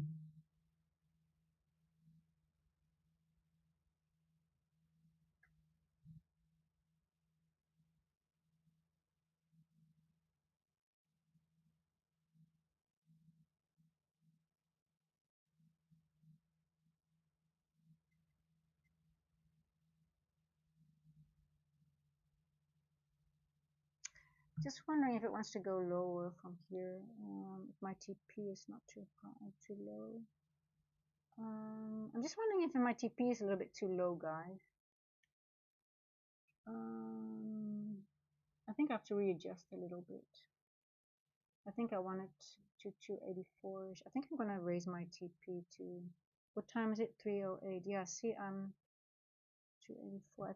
Just wondering if it wants to go lower from here. If my TP is not too high, too low. I'm just wondering if my TP is a little bit too low, guys. I think I have to readjust a little bit. I think I want it to 284ish. I think I'm gonna raise my TP to, what time is it? 3:08. Yeah, see, I'm 284. I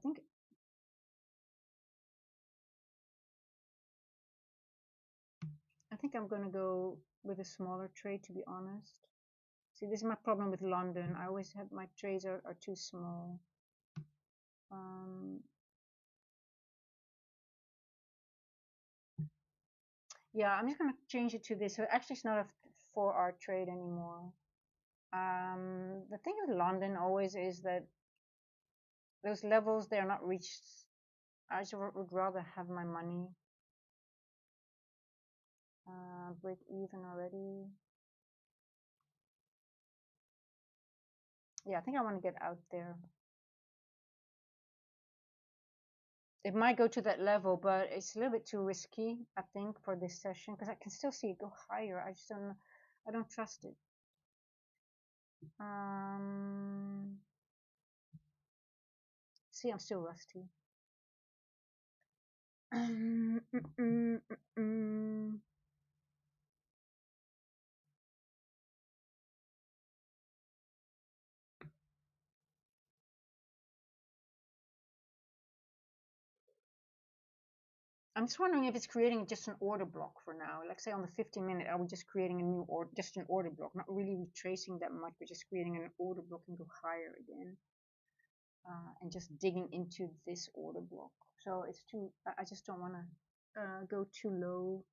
think I'm gonna go with a smaller trade, to be honest. See, this is my problem with London. I always have my trades are too small. Yeah, I'm just gonna change it to this. So actually, it's not a 4-hour trade anymore. The thing with London always is that those levels, they are not reached. I just would rather have my money break even already. Yeah, I think I want to get out there. It might go to that level, but it's a little bit too risky, I think, for this session, because I can still see it go higher. I don't trust it. See, I'm still rusty. I'm just wondering if it's creating just an order block for now. Like say on the 50-minute, are we just creating a new order, just an order block, not really retracing that much, but just creating an order block and go higher again, and just digging into this order block. So it's too. I just don't want to go too low.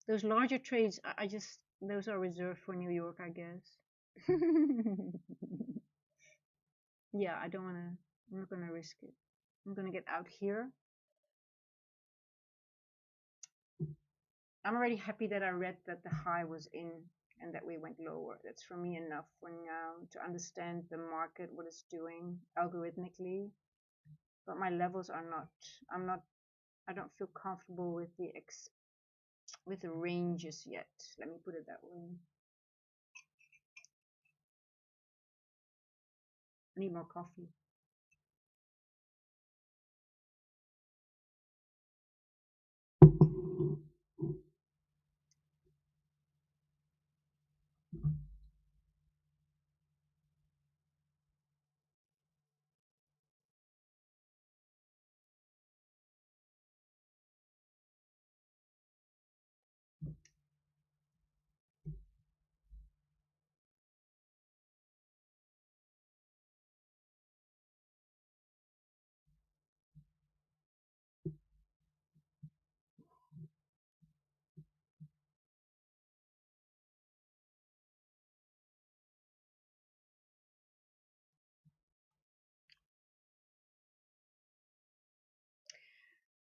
Those larger trades, those are reserved for New York, I guess. Yeah, I don't want to. I'm not gonna risk it. I'm gonna get out here. I'm already happy that I read that the high was in and that we went lower. That's for me enough for now to understand the market, what it's doing algorithmically. But my levels are not. I'm not. I don't feel comfortable with the ranges yet. Let me put it that way. I need more coffee.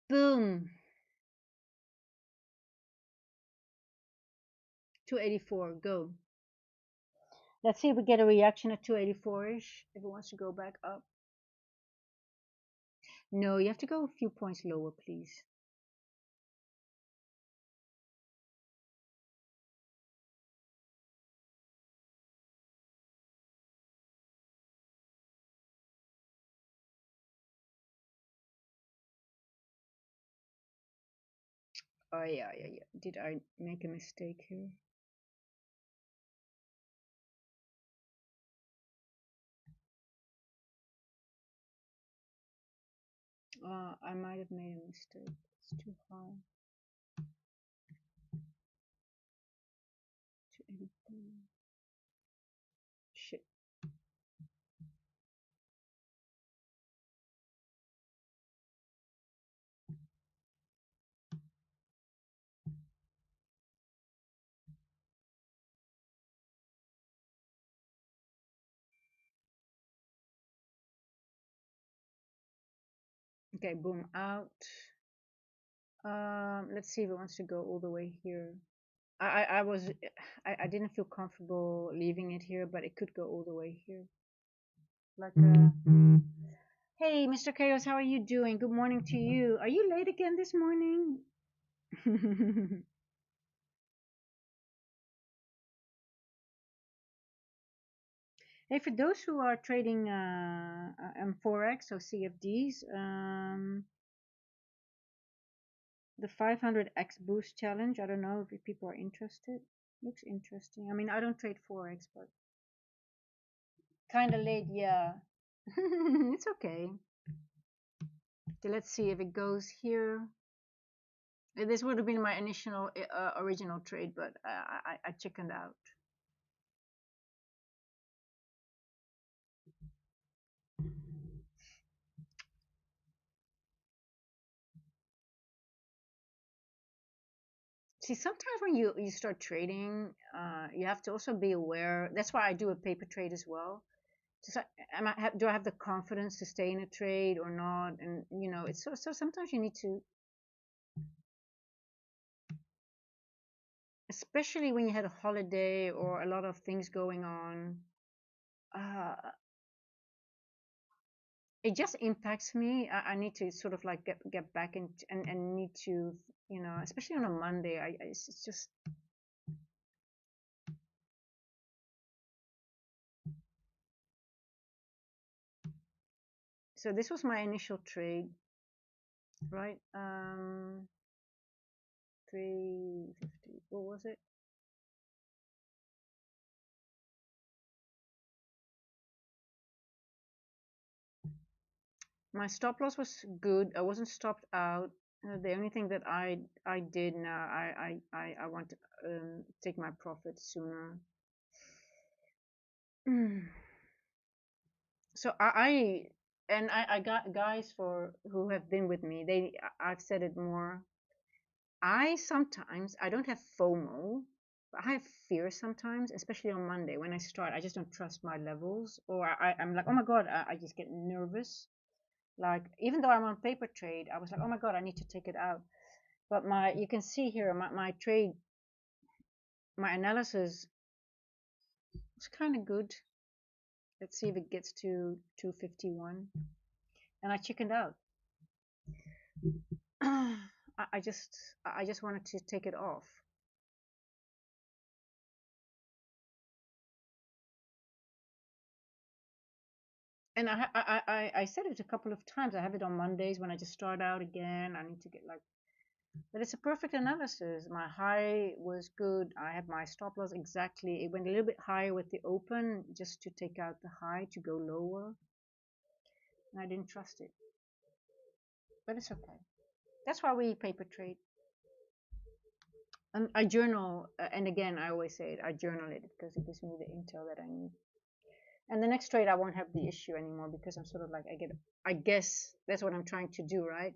Boom. 284. Go. Let's see if we get a reaction at 284ish. If it wants to go back up. No, you have to go a few points lower, please. Oh yeah, yeah, yeah. Did I make a mistake here? I might have made a mistake. It's too high. 284. Shit. Okay, boom, out. Let's see if it wants to go all the way here. I didn't feel comfortable leaving it here, but it could go all the way here. Like Hey, Mr. Chaos, how are you doing? Good morning to you. Are you late again this morning? Hey, for those who are trading Forex, so CFDs, the 500x boost challenge, I don't know if people are interested. Looks interesting. I mean, I don't trade Forex, but kind of late, yeah. It's okay. So let's see if it goes here. This would have been my initial original trade, but I chickened out. See, sometimes when you start trading, you have to also be aware. That's why I do a paper trade as well. Just do I have the confidence to stay in a trade or not? And it's so sometimes you need to, especially when you had a holiday or a lot of things going on. Uh, it just impacts me. I need to sort of like get back and need to, especially on a Monday. It's just so this was my initial trade, right? 350. What was it? My stop loss was good. I wasn't stopped out. The only thing that I did now, I want to take my profit sooner. So I got guys for who have been with me. I've said it more. I don't have FOMO, but I have fear sometimes, especially on Monday when I start. I just don't trust my levels, or I'm like, oh my god, I just get nervous. Like even though I'm on paper trade, I was like, oh my god, I need to take it out. But you can see here my trade, my analysis was kind of good. Let's see if it gets to 251, and I chickened out. I just wanted to take it off. And I said it a couple of times. I have it on Mondays when I just start out again. I need to get like, but it's a perfect analysis. My high was good. I had my stop loss exactly. It went a little bit higher with the open just to take out the high to go lower. And I didn't trust it, but it's okay. That's why we paper trade. And I journal, and again, I always say it. I journal it because it gives me the intel that I need. And the next trade, I won't have the issue anymore because I'm sort of like I guess that's what I'm trying to do, right?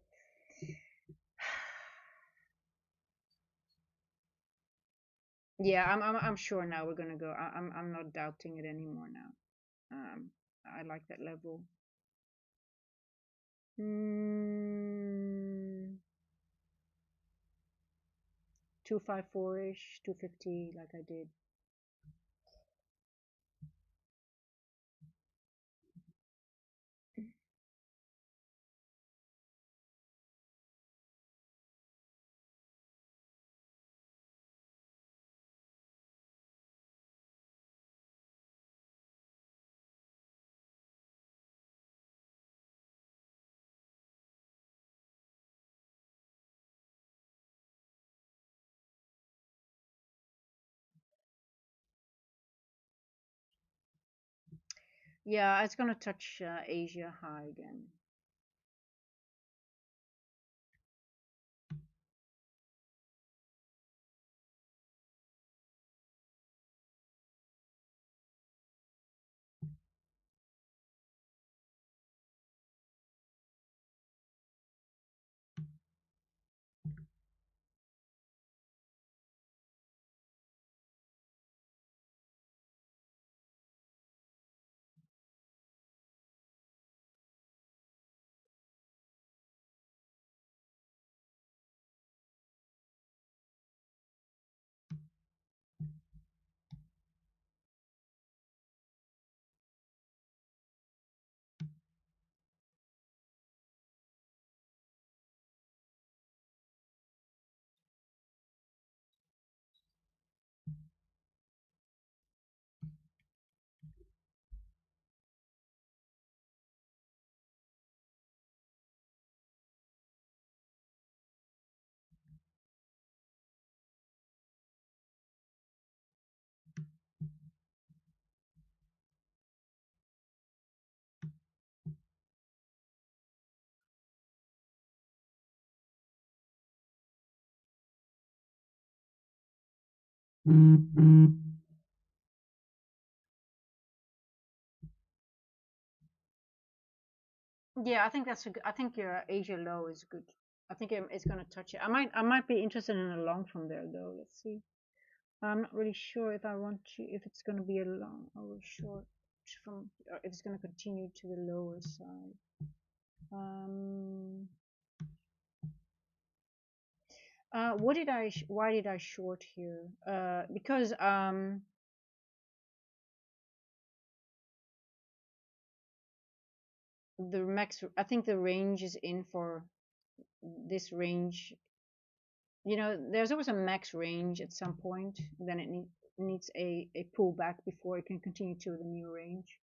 Yeah, I'm sure now we're gonna go. I'm not doubting it anymore now. I like that level. 254-ish, 250, like I did. Yeah, it's gonna touch Asia high again. Yeah, I think that's a good. I think your Asia low is good. I think it's gonna touch it. I might be interested in a long from there though. Let's see. I'm not really sure if I want to, if it's gonna be a long or a short from, or if it's gonna continue to the lower side. Um, why did I short here? Because the max, I think the range is in for this range. There's always a max range at some point. Then it needs a pullback before it can continue to the new range.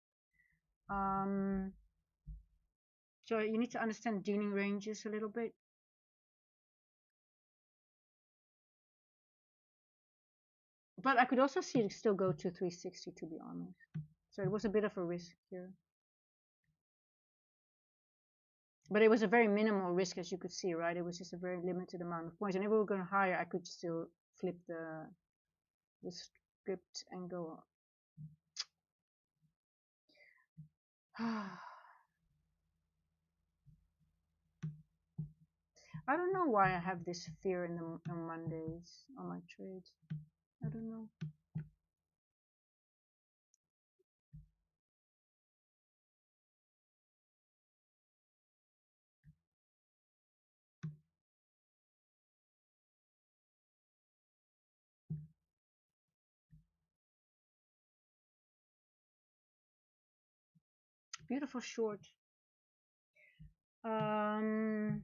Um, so you need to understand dealing ranges a little bit. But I could also see it still go to 360 to be honest. So it was a bit of a risk here. But it was a very minimal risk as you could see, right? It was just a very limited amount of points. And if we were going higher, I could still flip the script and go. I don't know why I have this fear on Mondays on my trades. I don't know. Beautiful short. Um,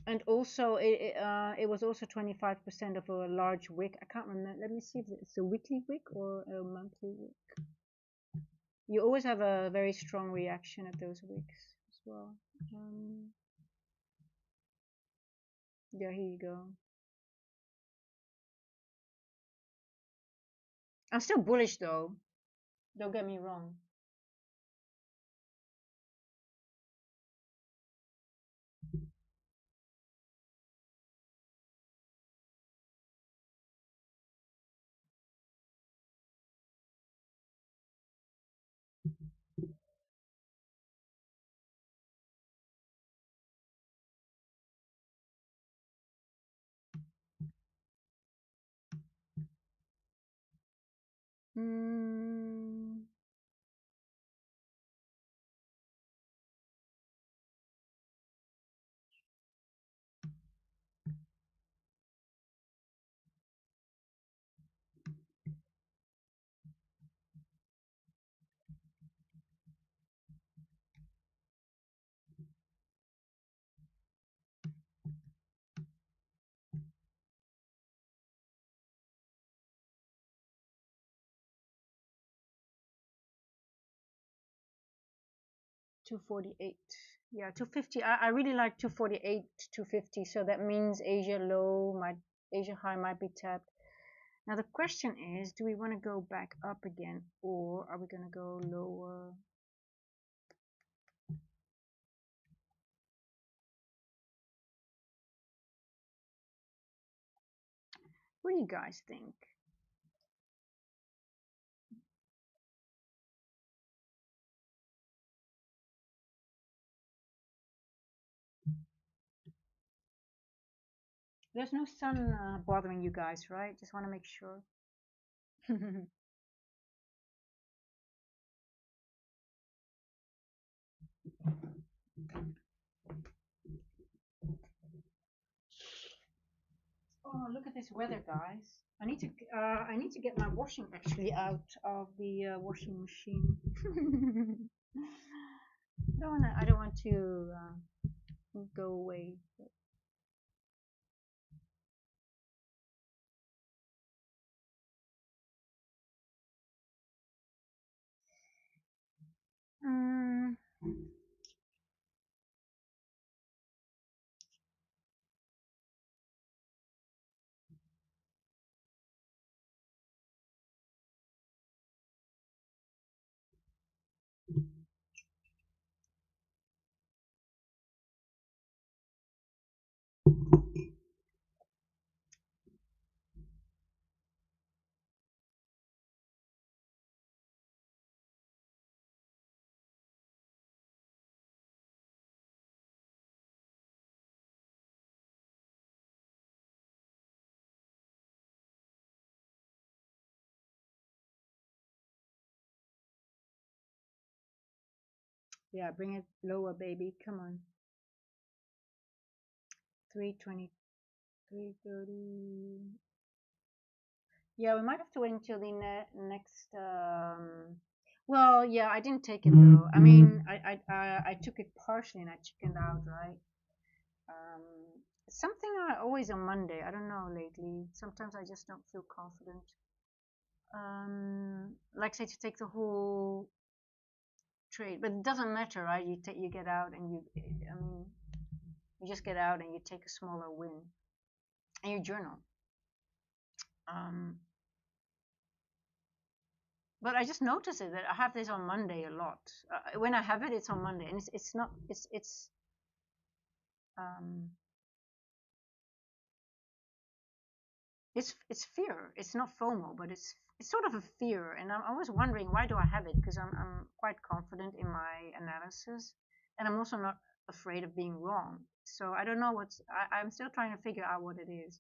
and also it was also 25% of a large wick. I can't remember. Let me see if it's a weekly wick or a monthly wick. You always have a very strong reaction at those wicks as well. Yeah, here you go. I'm still bullish though. Don't get me wrong. 248. Yeah, 250. I really like 248, 250. So that means Asia high might be tapped. Now the question is, do we want to go back up again or are we going to go lower? What do you guys think? There's no sun bothering you guys, right? Just want to make sure. Oh, look at this weather, guys. I need to get my washing actually out of the washing machine. I don't want to go away. Mm, Yeah, bring it lower, baby. Come on. 320, 330. Yeah, we might have to wait until the next. Well, yeah, I didn't take it though. I mean, I took it partially and I chickened out, right? Um, something I always on Monday. I don't know lately. Sometimes I just don't feel confident. Like say to take the whole trade, but it doesn't matter, right? You get out and I mean, you just get out and you take a smaller win and you journal. Um, but I just notice it that I have this on Monday a lot. When I have it, it's on Monday, and it's not um, it's fear. It's not FOMO, but it's sort of a fear, and I'm always wondering why do I have it? Because I'm quite confident in my analysis, and I'm also not afraid of being wrong. So I don't know I'm still trying to figure out what it is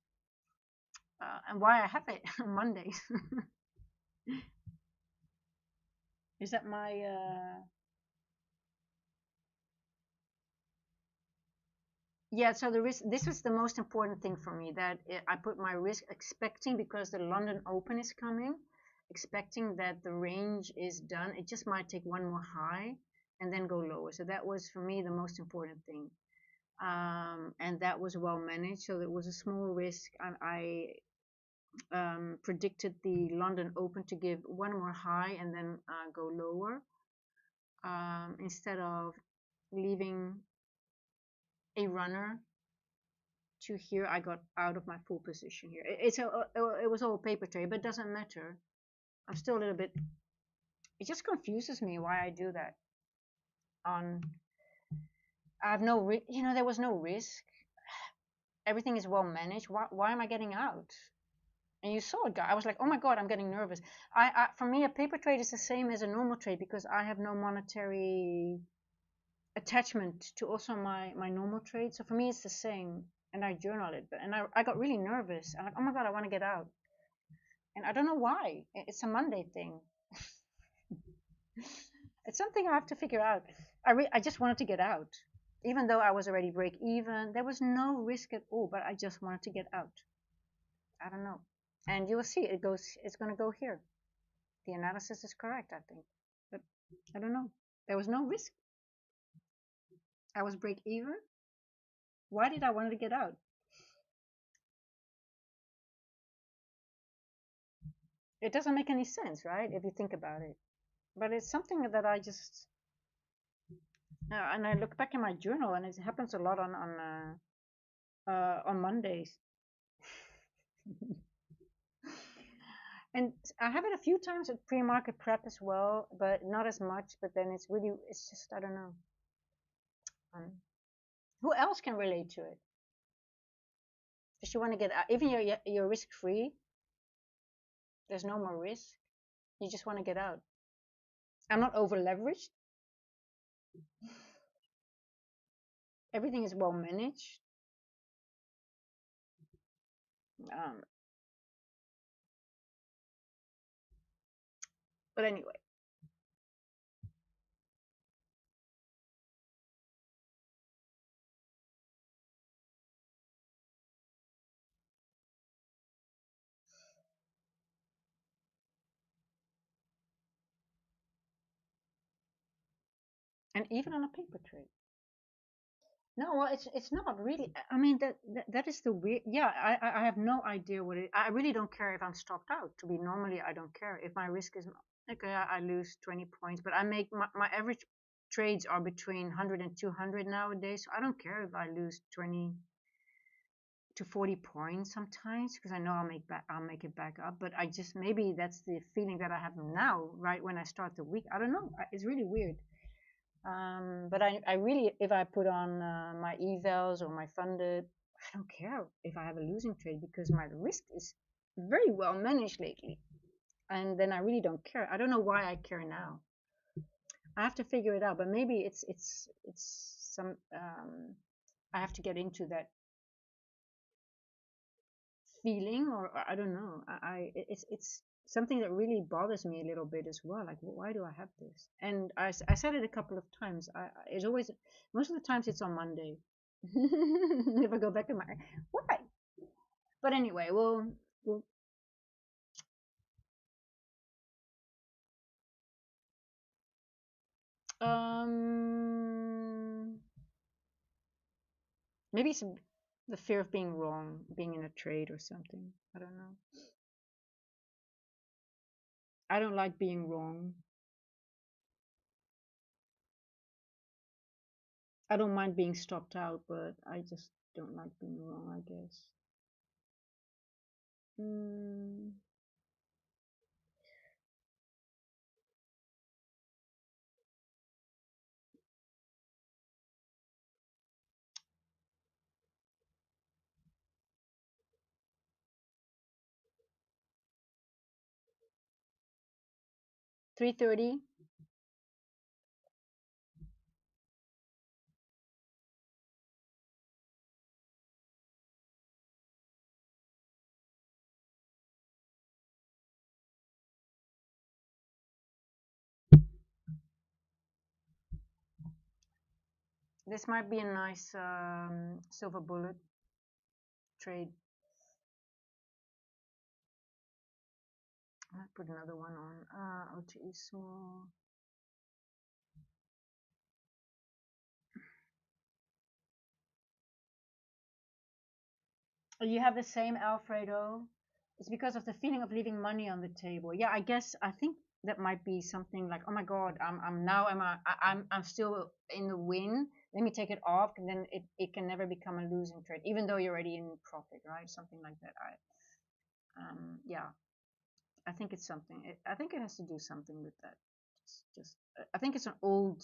and why I have it on Mondays. Is that my Yeah, so the risk, this was the most important thing for me that I put my risk expecting because the London Open is coming, expecting that the range is done. It just might take one more high and then go lower. So that was for me the most important thing. And that was well managed. So it was a small risk. I predicted the London Open to give one more high and then go lower instead of leaving a runner to here. I got out of my full position here. It was all paper trade, but it doesn't matter. I'm still a little bit. It just confuses me why I do that. On I have no, there was no risk. Everything is well managed. Why am I getting out? And you saw it, guy. I was like, oh my god, I'm getting nervous. For me, a paper trade is the same as a normal trade because I have no monetary attachment to also my normal trade. So for me, it's the same. And I journal it, and I got really nervous. I'm like, oh my god, I want to get out. And I don't know why. It's a Monday thing. It's something I have to figure out. I just wanted to get out, even though I was already break even. There was no risk at all, but I just wanted to get out. I don't know, and you will see it goes. It's going to go here. The analysis is correct, I think, but I don't know. There was no risk. I was break even. Why did I want to get out? It doesn't make any sense, right? If you think about it. But it's something that I just and I look back in my journal, and it happens a lot on Mondays. And I have it a few times at pre-market prep as well, but not as much. But then it's just, I don't know. Um, who else can relate to it? Because you want to get out, even you're risk free. There's no more risk. You just want to get out. I'm not over leveraged. Everything is well managed. Um, but anyway, and even on a paper trade. No, well, it's not really. I mean, that is the weird. Yeah, I have no idea what it. I really don't care if I'm stopped out. To be normally, I don't care if my risk is okay. I lose 20 points, but I make my average trades are between 100 and 200 nowadays. So I don't care if I lose 20 to 40 points sometimes because I know I'll make it back up. But I just maybe that's the feeling that I have now, right when I start the week. I don't know. It's really weird. But I really, if I put on my evals or my funded, I don't care if I have a losing trade because my risk is very well managed lately. And then I really don't care. I don't know why I care now. I have to figure it out, but maybe it's some I have to get into that feeling, or I don't know. It's something that really bothers me a little bit as well. Like, why do I have this? And I said it a couple of times. It's always, most of the times it's on Monday. If I go back to my why. But anyway, we'll um maybe it's the fear of being wrong, being in a trade or something. I don't know. I don't like being wrong. I don't mind being stopped out, but I just don't like being wrong, I guess. Mm, 3:30. This might be a nice silver bullet trade. I might put another one on. OTE small. You have the same, Alfredo. It's because of the feeling of leaving money on the table. Yeah, I guess I think that might be something like, oh my God, I'm now I'm still in the win. Let me take it off, and then it can never become a losing trade, even though you're already in profit, right? Something like that. Yeah, I think it's something. I think it has to do something with that. Just I think it's an old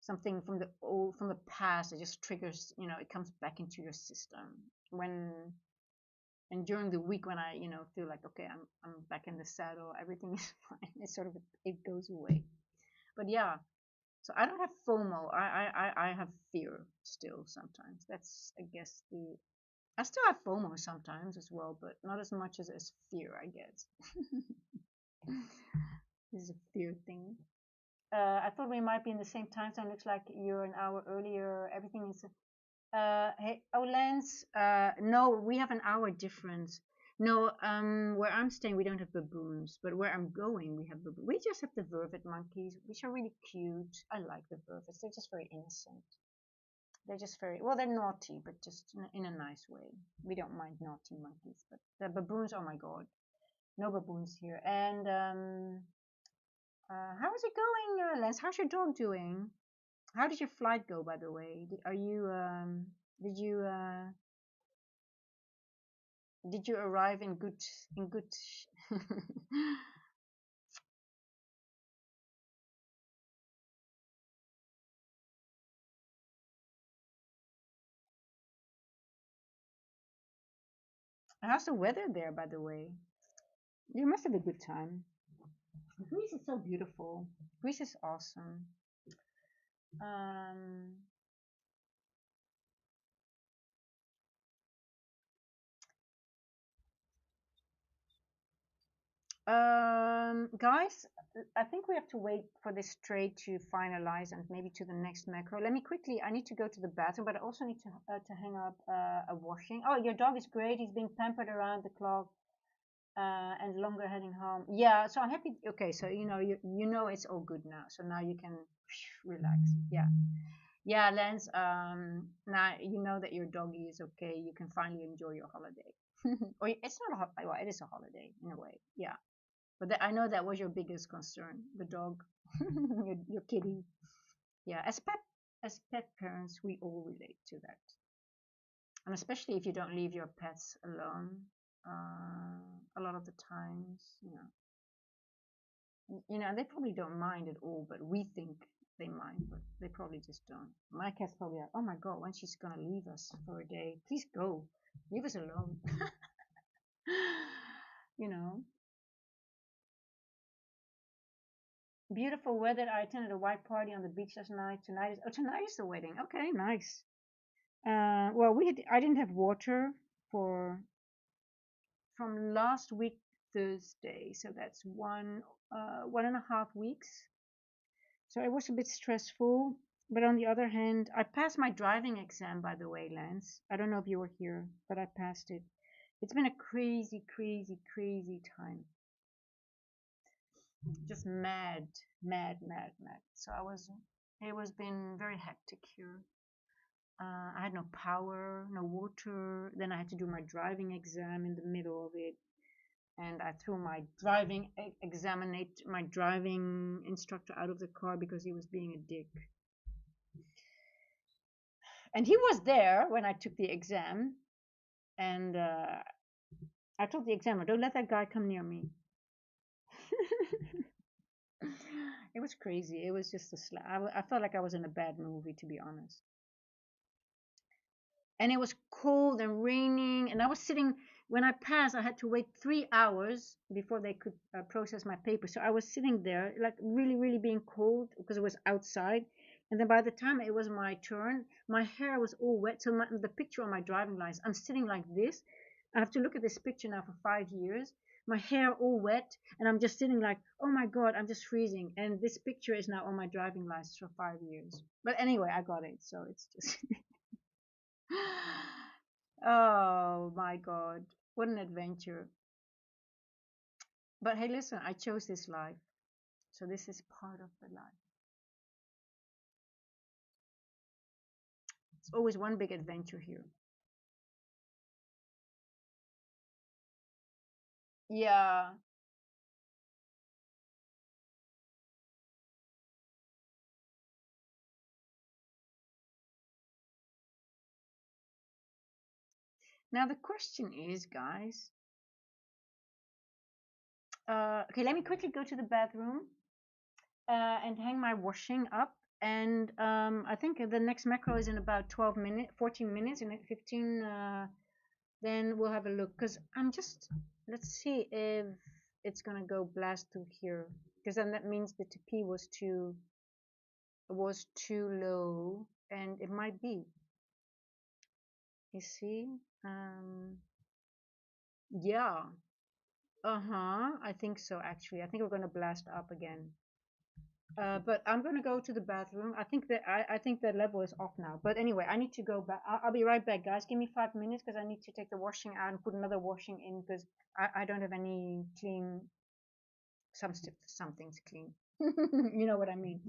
something from the old from the past. It just triggers. It comes back into your system when and during the week when I feel like okay, I'm back in the saddle, everything is fine. It's sort of it goes away. But yeah, so I don't have FOMO. I have fear still sometimes. That's I guess the I still have FOMO sometimes as well, but not as much as fear, I guess. This is a fear thing. I thought we might be in the same time zone. Looks like you're an hour earlier. Everything is. Hey, oh, Lance. No, we have an hour difference. No, where I'm staying, we don't have baboons, but where I'm going, we have baboons. We just have the vervet monkeys, which are really cute. I like the vervets. They're just very innocent. They're just very well. They're naughty, but just in a nice way. We don't mind naughty monkeys, but the baboons. Oh my God, no baboons here. And how is it going, Lance? How's your dog doing? How did your flight go, by the way? Are you did you did you arrive in good How's the weather there, by the way? You must have a good time. Greece is so beautiful. Greece is awesome. Um, guys, I think we have to wait for this trade to finalize and maybe to the next macro. Let me quickly. I need to go to the bathroom, but I also need to hang up a washing. Oh, your dog is great. He's being pampered around the clock. And longer heading home. Yeah, so I'm happy. Okay, so you know it's all good now. So now you can relax. Yeah, yeah, Lance. Now you know that your doggy is okay. You can finally enjoy your holiday. Or it's not a well, it is a holiday in a way. Yeah, but I know that was your biggest concern, the dog, your kitty. Yeah, as pet parents, we all relate to that, and especially if you don't leave your pets alone. A lot of the times, they probably don't mind at all, but we think they might, but they probably just don't. My cat's probably like, oh my god, when she's gonna leave us for a day? Please go, leave us alone. you know, beautiful weather. I attended a white party on the beach last night. Tonight is the wedding. Okay, nice. Well, I didn't have water for from last week Thursday, so that's 1.5 weeks. So it was a bit stressful. But on the other hand, I passed my driving exam, by the way, Lance. I don't know if you were here, but I passed it. It's been a crazy, crazy, crazy time. Just mad, mad, mad, mad. It was been very hectic here. I had no power, no water. Then I had to do my driving exam in the middle of it. And I threw my my driving instructor out of the car because he was being a dick. And he was there when I took the exam, and I told the examiner, "Don't let that guy come near me." It was crazy. It was just a slap. I felt like I was in a bad movie, to be honest. And it was cold and raining, and I was sitting. When I passed, I had to wait 3 hours before they could process my paper. So I was sitting there like really, really being cold because it was outside. And then by the time it was my turn, my hair was all wet. So the picture on my driving license, I'm sitting like this. I have to look at this picture now for 5 years. My hair all wet, and I'm just sitting like, oh my god, I'm just freezing. And this picture is now on my driving license for 5 years. But anyway, I got it, so it's just oh my god, what an adventure. But hey, listen, I chose this life, so this is part of the life. It's always one big adventure here. Yeah. Now the question is, guys, okay, let me quickly go to the bathroom and hang my washing up. And I think the next macro is in about 12 minutes, 14 minutes, in 15. Then we'll have a look. Because let's see if it's going to go blast through here. Because then that means the TP was too low. And it might be. You see? Yeah. Uh-huh. I think so, actually. I think we're going to blast up again. But I'm gonna go to the bathroom. I think the level is off now. But anyway, I need to go back. I'll be right back, guys. Give me 5 minutes because I need to take the washing out and put another washing in because I don't have any clean. Something's clean. You know what I mean.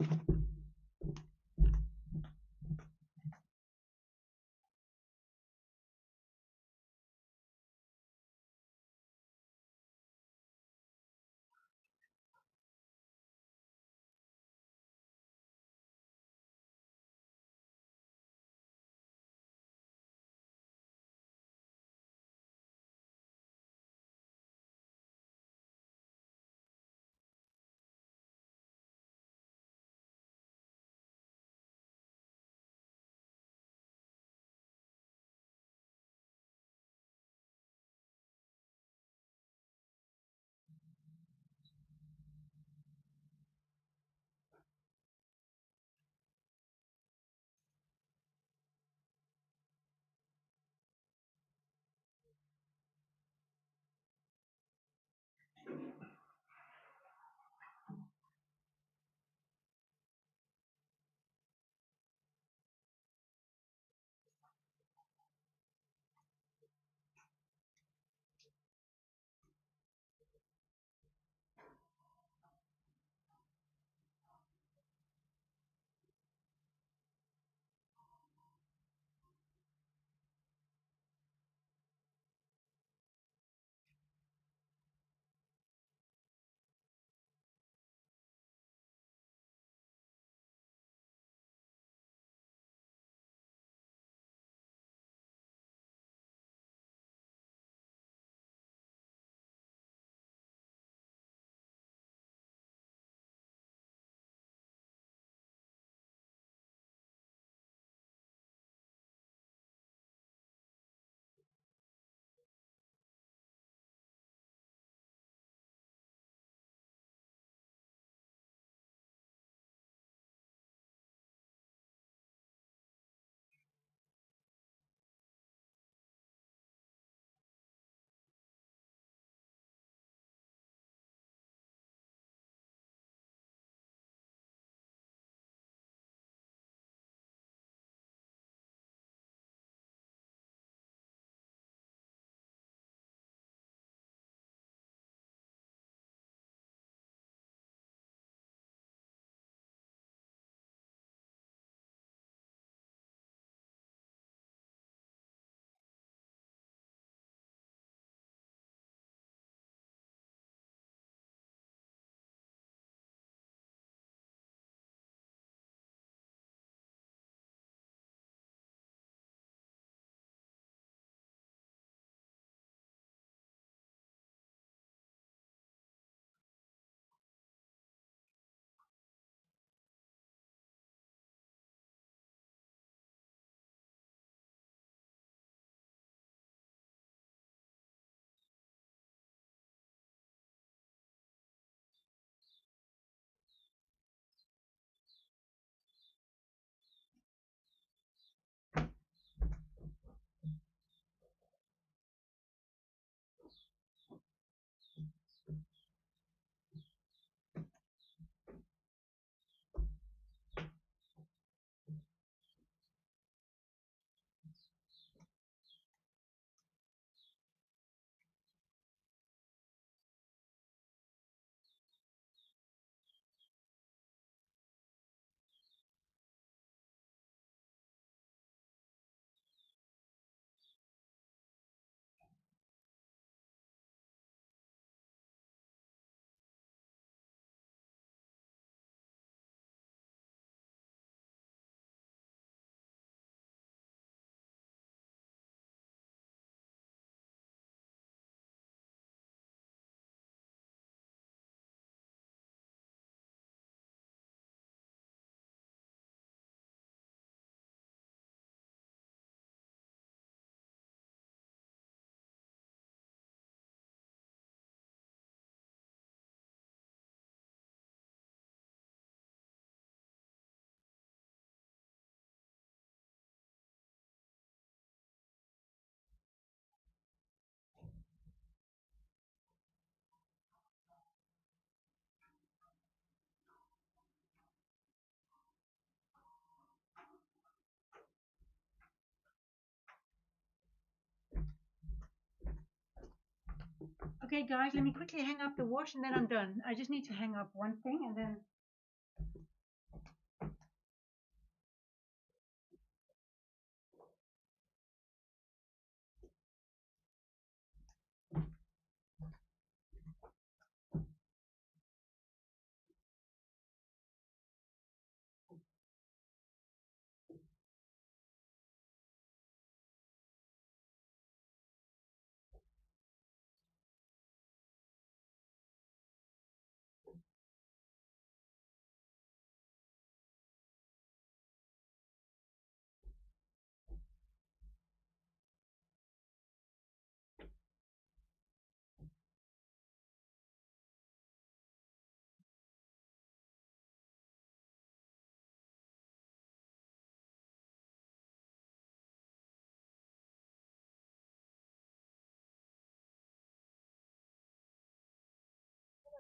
Okay, guys, let me quickly hang up the wash and then I'm done. I just need to hang up one thing and then.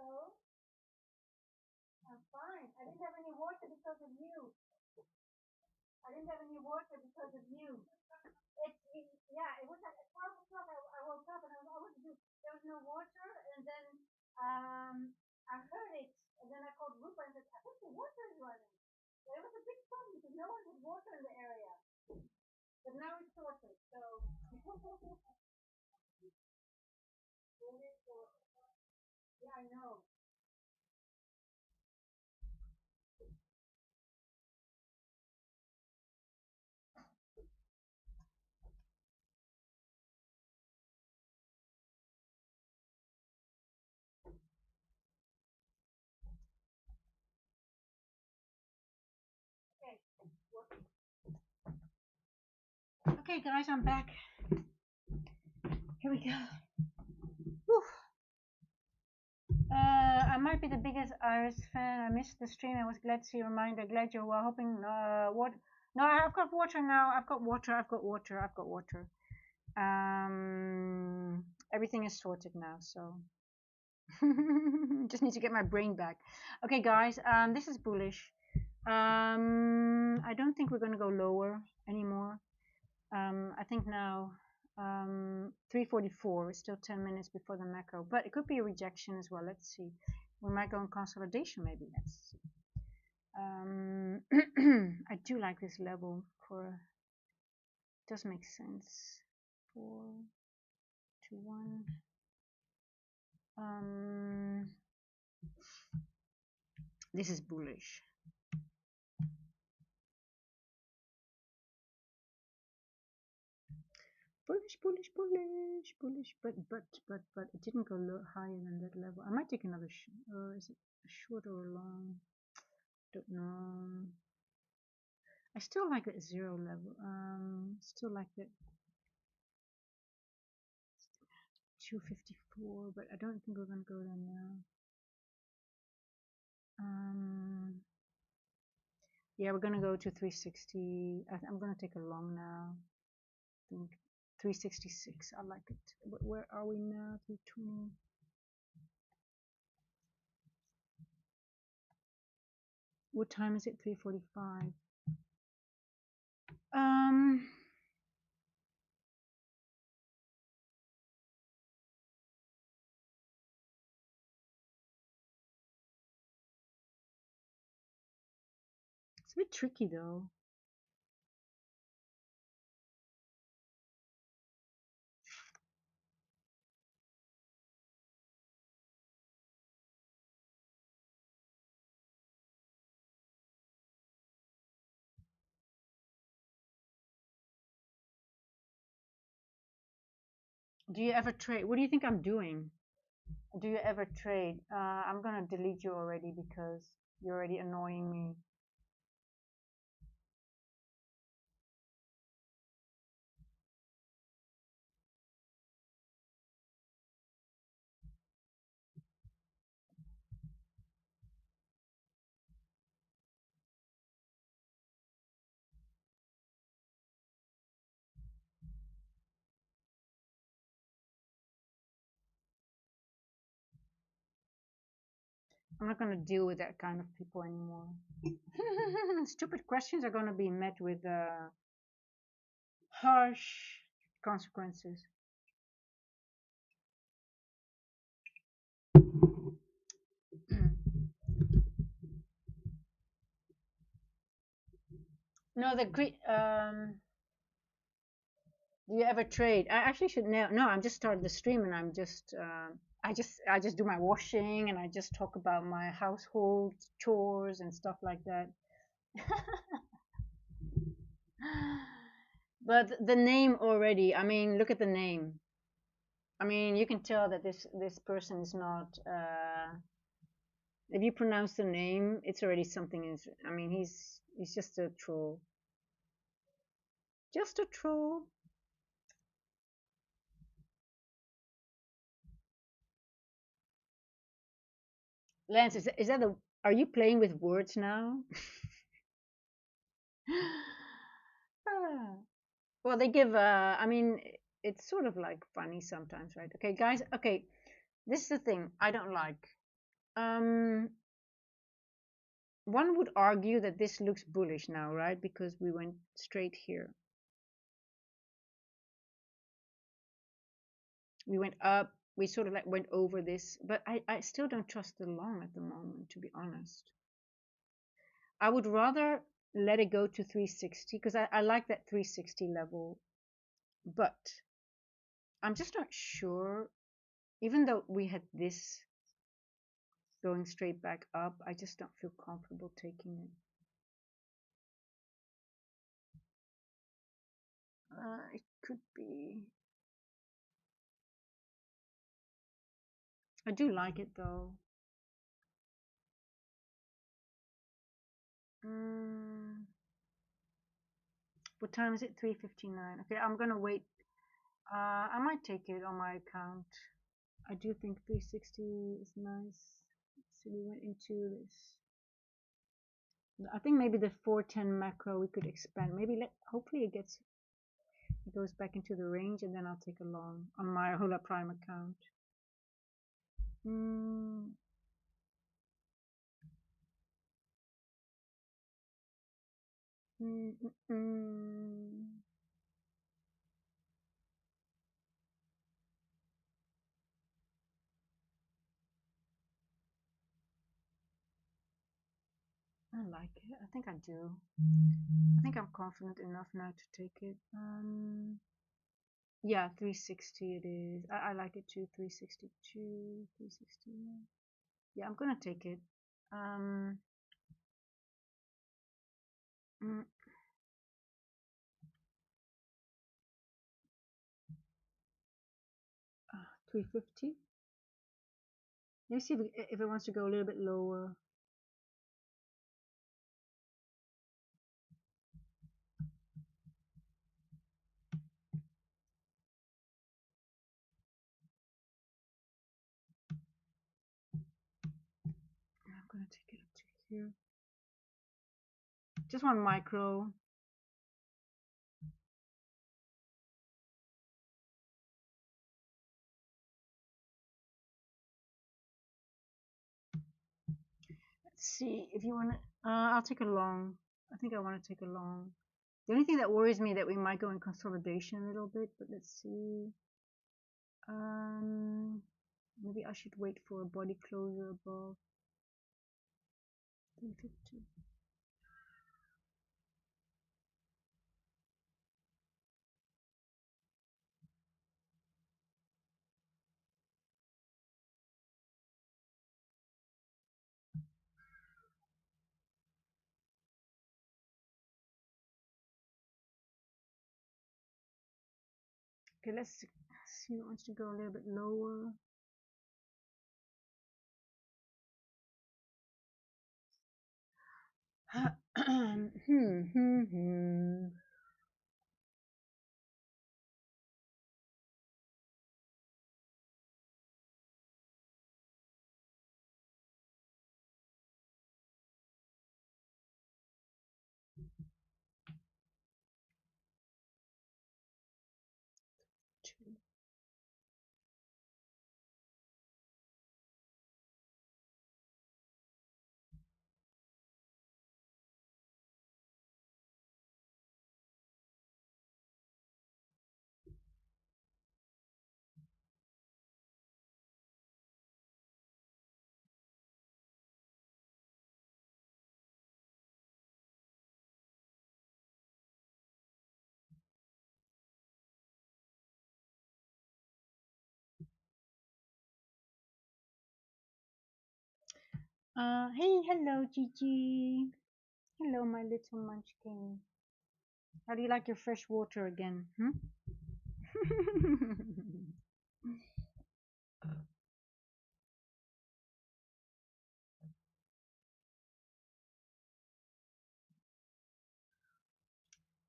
Hello, I'm fine. I didn't have any water because of you. I didn't have any water because of you. Yeah, it was like at 12 o'clock. I woke up and I was, oh, what to do? There was no water, and then um, I heard it, and then I called Rupa and said, I think the water is running. But it was a big problem because no one had water in the area. But now it's sorted, so yeah, I know. Okay, okay, guys, I'm back. Here we go. Whew. I might be the biggest Iris fan. I missed the stream. I was glad to see your reminder. Glad you're well. Hoping what? No, I've got water now. I've got water. I've got water. I've got water. Everything is sorted now. So just need to get my brain back. Okay, guys. This is bullish. I don't think we're gonna go lower anymore. I think now 3:44 is still 10 minutes before the macro, but it could be a rejection as well. Let's see. We might go in consolidation maybe. Let's see. I do like this level for. It does make sense. 421. This is bullish. Bullish, bullish, bullish, bullish, but it didn't go higher than that level. I might take another or is it a short or a long? Don't know. I still like that zero level. Still like that 254, but I don't think we're gonna go there now. Yeah, we're gonna go to 360. I'm gonna take a long now. I think 366. I like it. Where are we now? 320. What time is it? 3:45. It's a bit tricky though. Do you ever trade? What do you think I'm doing? Do you ever trade? I'm gonna delete you already because you're already annoying me. I'm not gonna deal with that kind of people anymore. Stupid questions are gonna be met with harsh consequences. No, the Greek. Do you ever trade? I actually should know. No, I'm just started the stream and I'm just. I just do my washing and I just talk about my household chores and stuff like that. But the name already. I mean, look at the name. I mean, you can tell that this person is not. If you pronounce the name, it's already something. Is I mean, he's just a troll. Just a troll. Lance, is that a? Are you playing with words now? Ah. Well, they give. I mean, it's sort of like funny sometimes, right? Okay, guys. Okay, this is the thing I don't like. Um, one would argue that this looks bullish now, right? Because we went straight here. We went up. We sort of like went over this, but I still don't trust the long at the moment, to be honest. I would rather let it go to 360 because I like that 360 level, but I'm just not sure. Even though we had this going straight back up, I just don't feel comfortable taking it. It could be. I do like it though. Mm, what time is it? 3:59. Okay, I'm gonna wait. I might take it on my account. I do think 360 is nice. So we went into this. I think maybe the 410 macro we could expand. Maybe hopefully it goes back into the range and then I'll take a long on my Hula Prime account. Mm, mm, mm, mm. I like it. I think I do. I think I'm confident enough now to take it. Yeah, 360 it is. I like it too. 362, 360. Yeah, I'm gonna take it. Um, mm, 350. Let me see if it wants to go a little bit lower. I'm gonna take it up to here. Just one micro. Let's see if you want to. I'll take a long. I think I want to take a long. The only thing that worries me that we might go in consolidation a little bit, but let's see. Um, maybe I should wait for a body closure above 350. Okay, let's see. It wants to go a little bit lower. Hey, hello, Gigi. Hello, my little munchkin. How do you like your fresh water again? Hmm?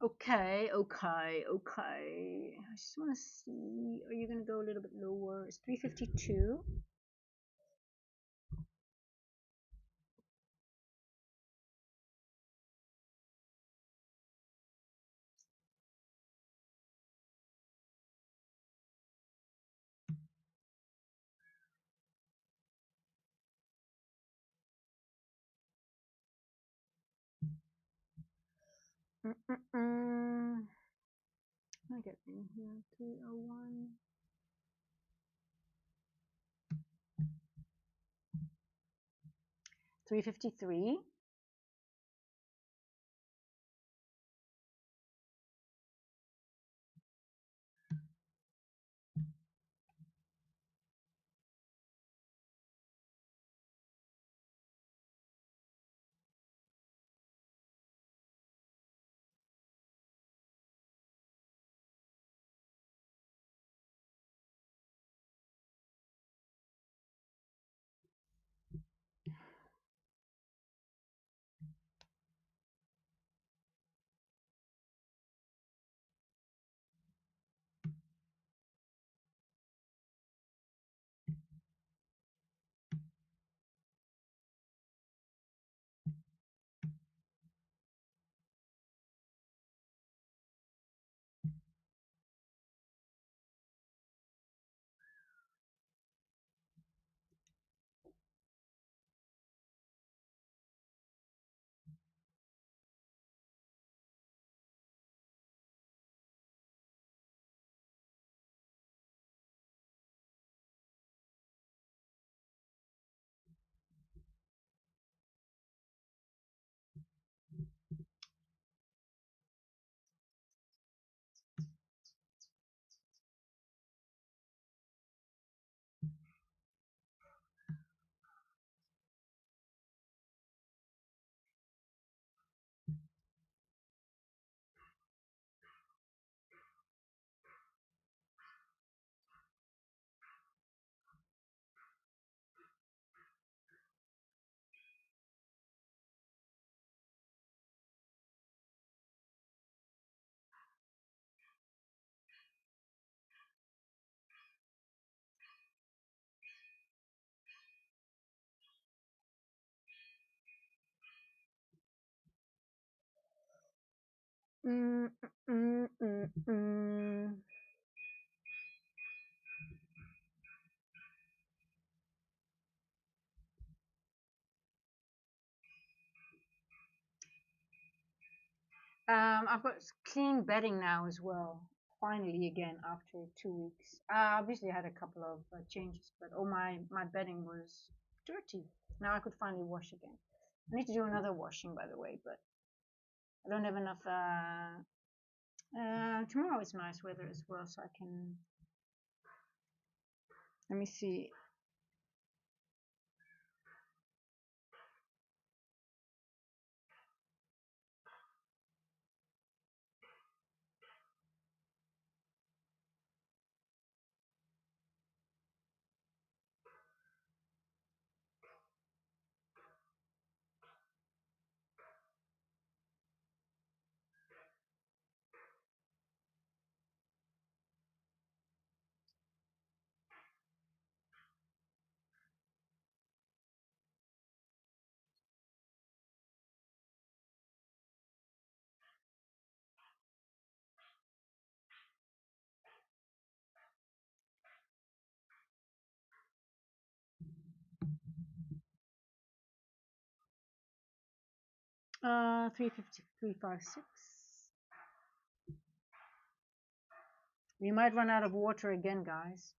Okay, okay, okay. I just want to see. Are you gonna go a little bit lower? It's 352. Mm-mm-mm. I get in here. 301. 353. Mm, mm, mm, mm. I've got clean bedding now as well. Finally, again after 2 weeks. Obviously, I had a couple of changes, but all my bedding was dirty. Now I could finally wash again. I need to do another washing, by the way, but I don't have enough. Tomorrow is nice weather as well, so I can. Let me see. 350, 356. We might run out of water again, guys.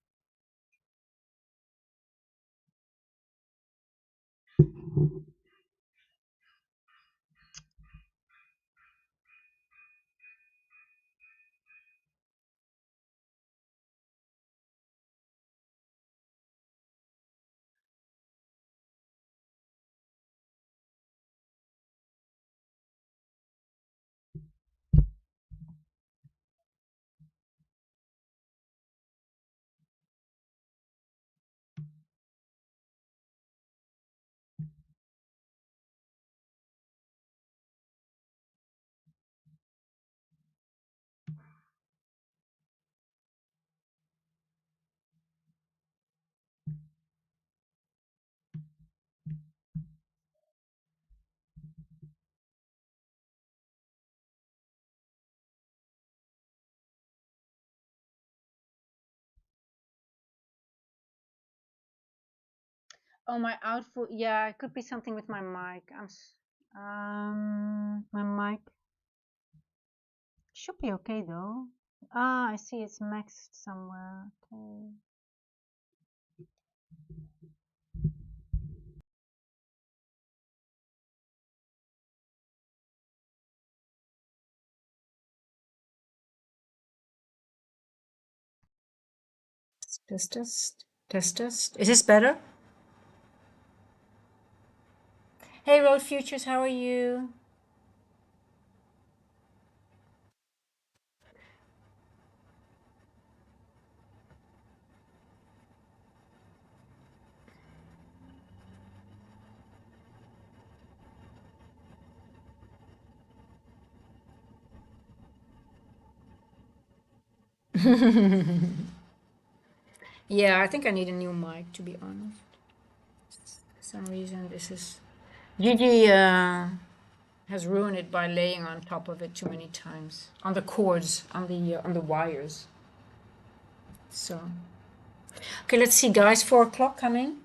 Oh, my output. Yeah, it could be something with my mic. My mic should be okay though. Ah, I see it's maxed somewhere. Okay. Test, test, test, test. Is this better? Hey, Road Futures, how are you? Yeah, I think I need a new mic, to be honest. For some reason, this is Gigi has ruined it by laying on top of it too many times on the cords, on the wires. So okay, let's see, guys. 4 o'clock coming.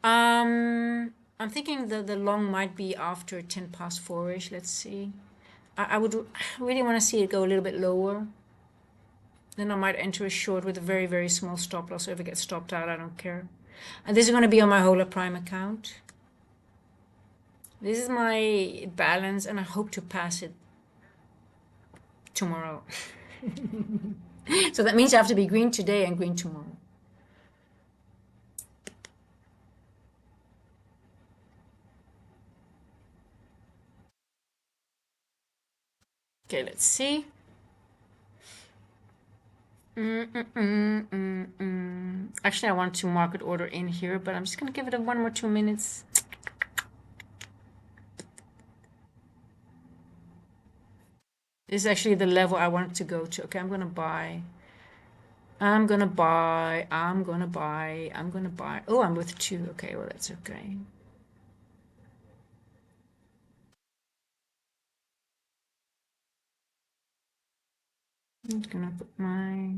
I'm thinking the long might be after 4:10 ish. Let's see. I would really want to see it go a little bit lower. Then I might enter a short with a very, very small stop loss. So if it gets stopped out, I don't care. And this is going to be on my Hola Prime account. This is my balance, and I hope to pass it tomorrow. So that means I have to be green today and green tomorrow. Okay, let's see. Actually, I want to market order in here, but I'm just going to give it a 1 or 2 minutes. This is actually the level I want it to go to. Okay, I'm going to buy. I'm going to buy. I'm going to buy. I'm going to buy. Oh, I'm with 2. Okay, well, that's okay. I'm just going to put my...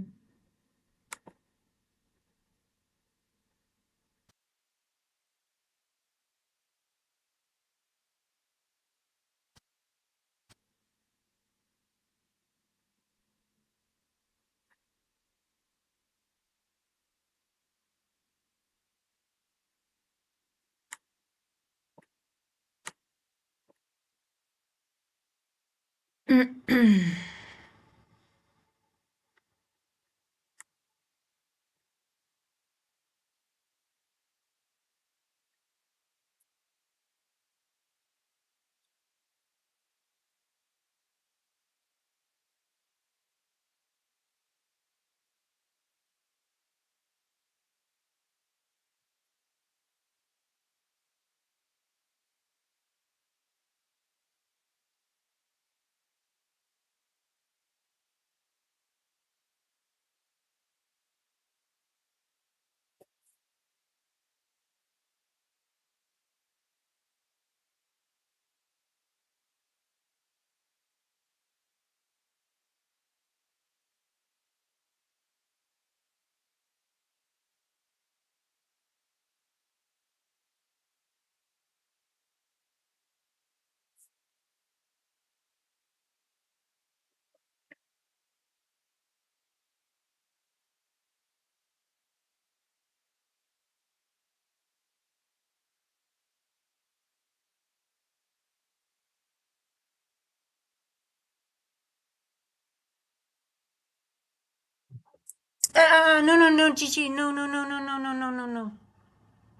No, no, no, Gigi. No, no, no, no, no, no, no, no, no.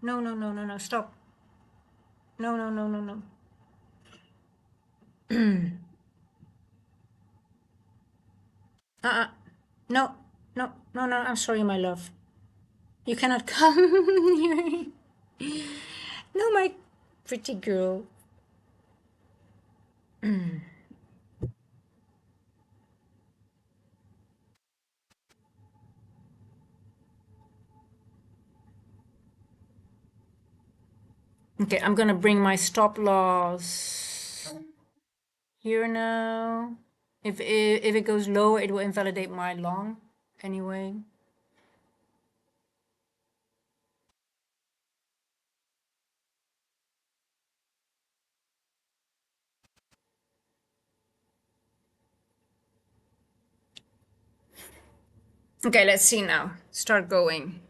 No, no, no, no, no. Stop. No, no, no, no, no. Uh-uh. No, no, no, no. I'm sorry, my love. You cannot come here. No, my pretty girl. Okay, I'm gonna bring my stop loss here now. If it goes lower, it will invalidate my long anyway. Okay, let's see now. Start going.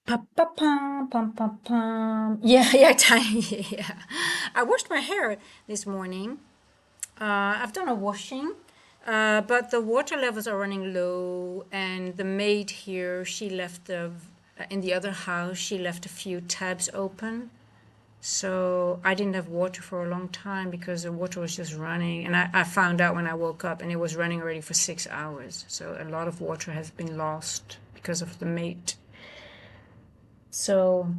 Pa, pa, pam, pam, pam, pam. Yeah, yeah, tiny. Yeah. I washed my hair this morning. I've done a washing, but the water levels are running low, and the maid here, she left in the other house, she left a few tabs open. So I didn't have water for a long time because the water was just running. And I found out when I woke up and it was running already for 6 hours. So a lot of water has been lost because of the maid. So,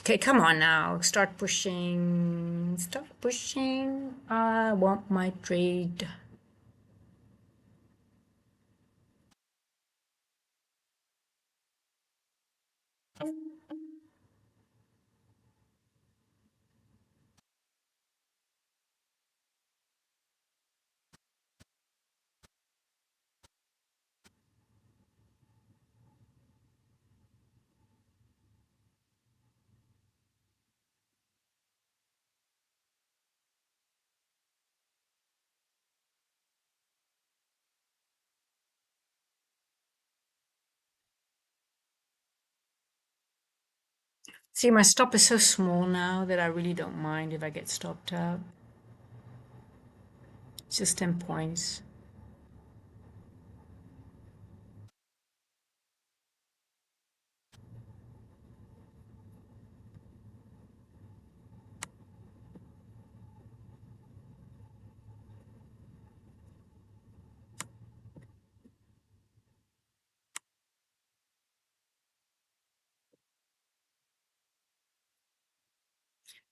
okay, come on now. Start pushing. Start pushing. I want my trade. See, my stop is so small now that I really don't mind if I get stopped out. It's just 10 points.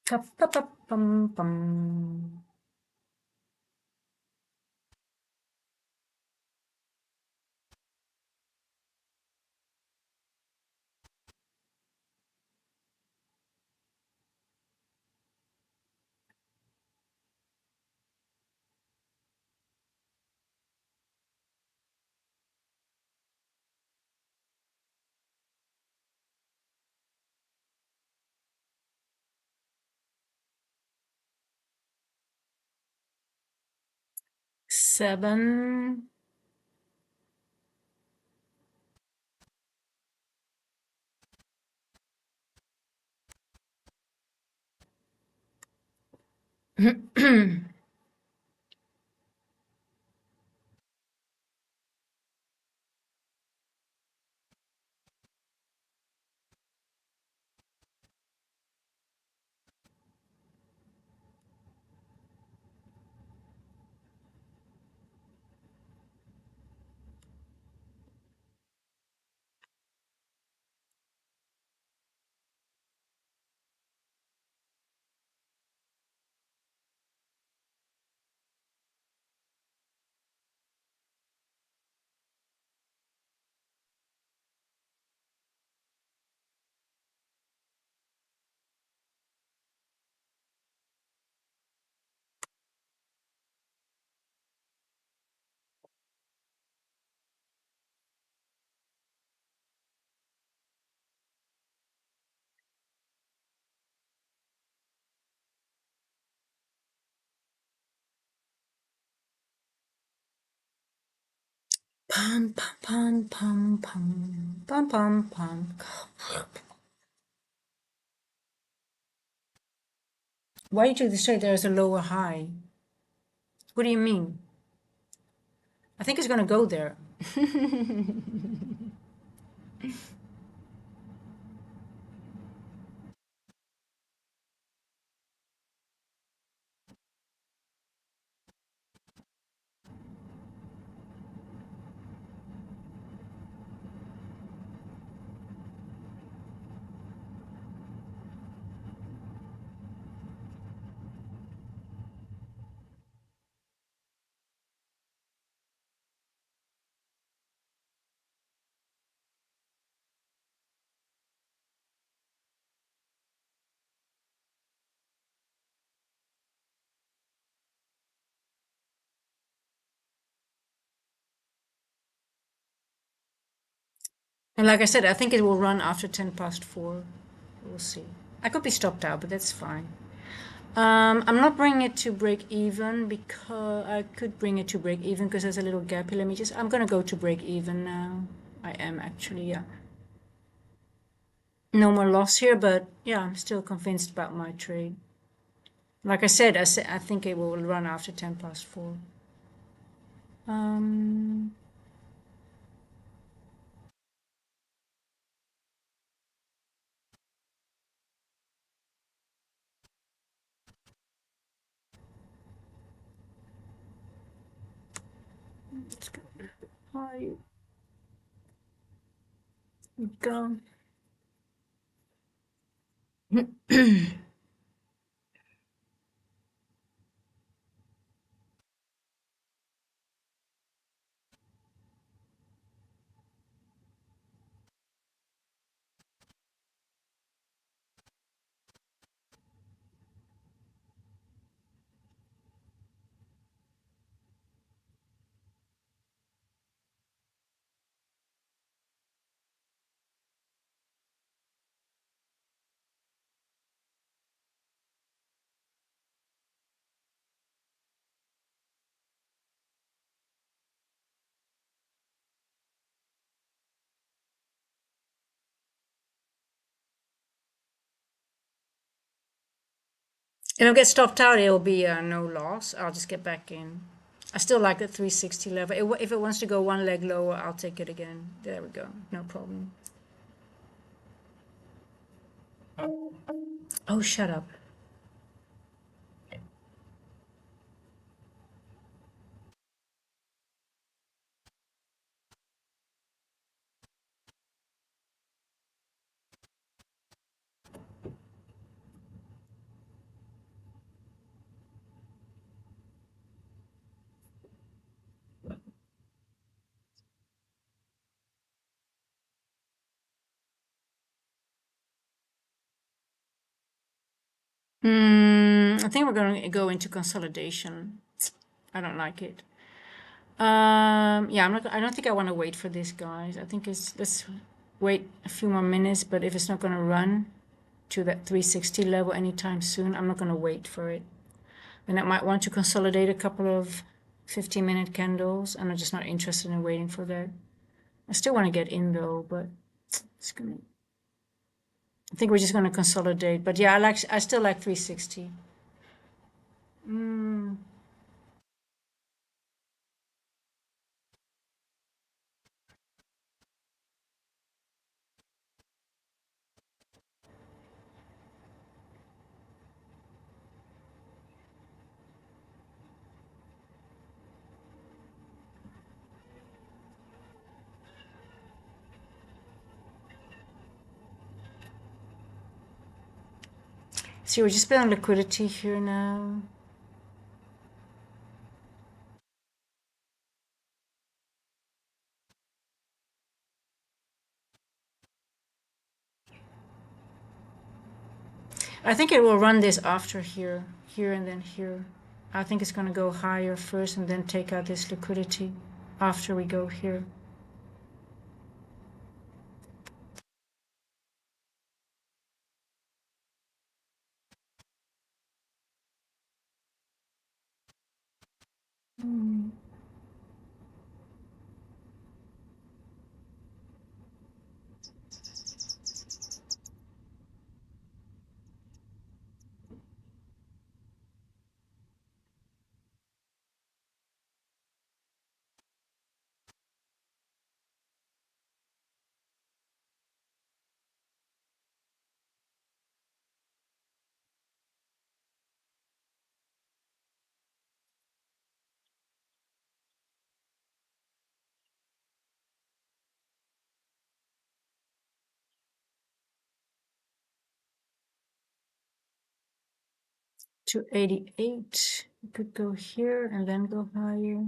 Pa-pa-pa-pum-pum. 7. Pum pum pum pum pum pum pum. Why did you say there's a lower high? What do you mean? I think it's gonna go there. And like I said, I think it will run after 10 past 4. We'll see. I could be stopped out, but that's fine. I'm not bringing it to break even because I could bring it to break even because there's a little gap here. I'm gonna go to break even now. I am actually, yeah. No more loss here, but yeah, I'm still convinced about my trade. Like I said, I think it will run after 10 past 4. Um, let's go. Hi, go. If I get stopped out, it will be no loss. I'll just get back in. I still like the 360 level. If it wants to go one leg lower, I'll take it again. There we go. No problem. Oh, shut up. I think we're going to go into consolidation. I don't like it. Yeah, I'm not. I don't think I want to wait for this, guys. I think let's wait a few more minutes. But if it's not going to run to that 360 level anytime soon, I'm not going to wait for it. And I might want to consolidate a couple of 15-minute candles. I'm just not interested in waiting for that. I still want to get in though, but it's gonna. I think we're just going to consolidate. But yeah, I still like 360. Mm. See, we're just building liquidity here now. I think it will run this after here, here and then here. I think it's going to go higher first and then take out this liquidity after we go here. 288. We could go here and then go higher.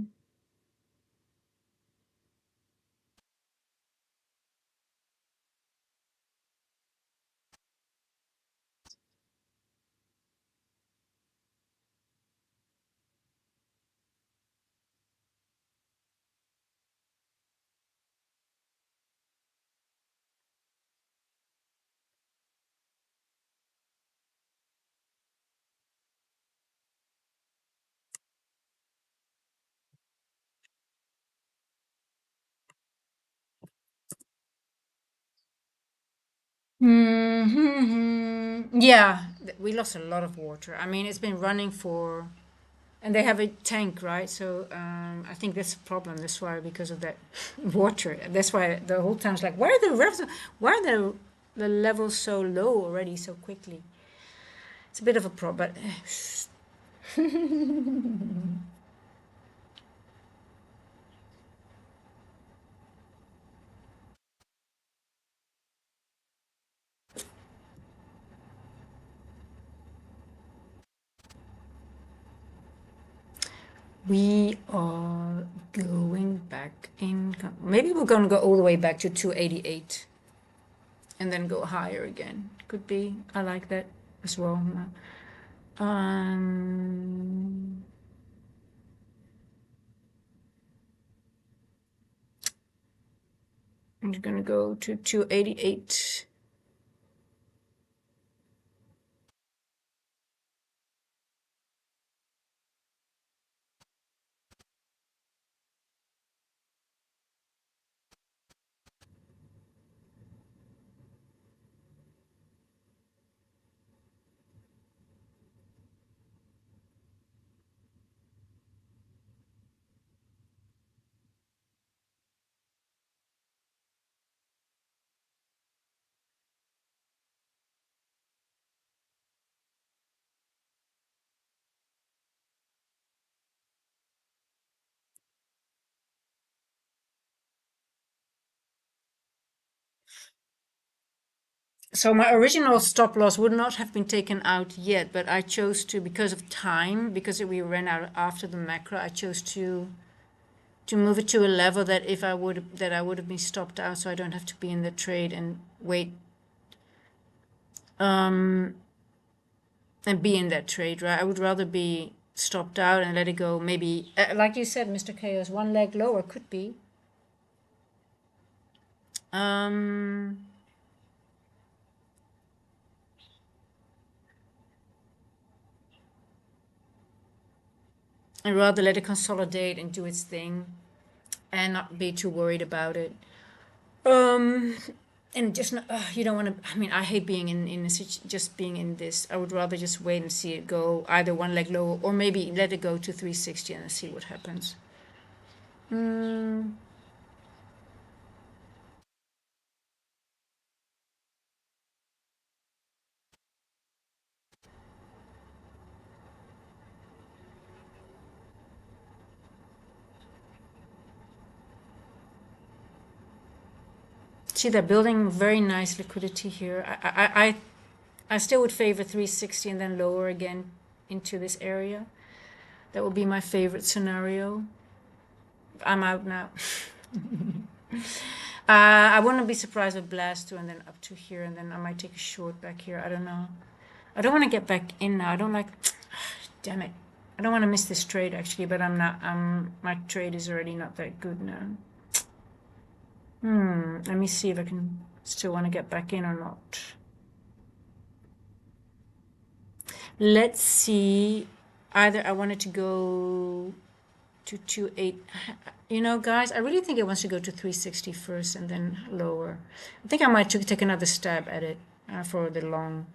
Yeah, we lost a lot of water. I mean, it's been running for, and they have a tank, right? So I think that's a problem. That's why, because of that water. That's why the whole time's like, why are the revs, why are the levels so low already so quickly? It's a bit of a problem, but we are going back in. Maybe we're going to go all the way back to 288 and then go higher again. Could be. I like that as well. Um, I'm going to go to 288. So my original stop loss would not have been taken out yet, but I chose to, because of time, because we ran out after the macro, I chose to move it to a level that if I would that I would have been stopped out, so I don't have to be in the trade and wait and be in that trade, right? I would rather be stopped out and let it go. Maybe, like you said, Mr. Chaos, one leg lower could be. Um, I'd rather let it consolidate and do its thing and not be too worried about it. Um, and just not, you don't want to. I mean, I hate being in just being in this. I would rather just wait and see it go either one leg lower or maybe let it go to 360 and see what happens. Mm. See, they're building very nice liquidity here. I still would favor 360 and then lower again into this area. That would be my favorite scenario. I'm out now. I wouldn't be surprised with blast to and then up to here, and then I might take a short back here. I don't know. I don't want to get back in now. I don't like. Damn it. I don't want to miss this trade actually, but I'm not. My trade is already not that good now. Let me see if I can still want to get back in or not. Let's see. Either I wanted to go to 28. You know, guys, I really think it wants to go to 360 first and then lower. I think I might take another stab at it for the long.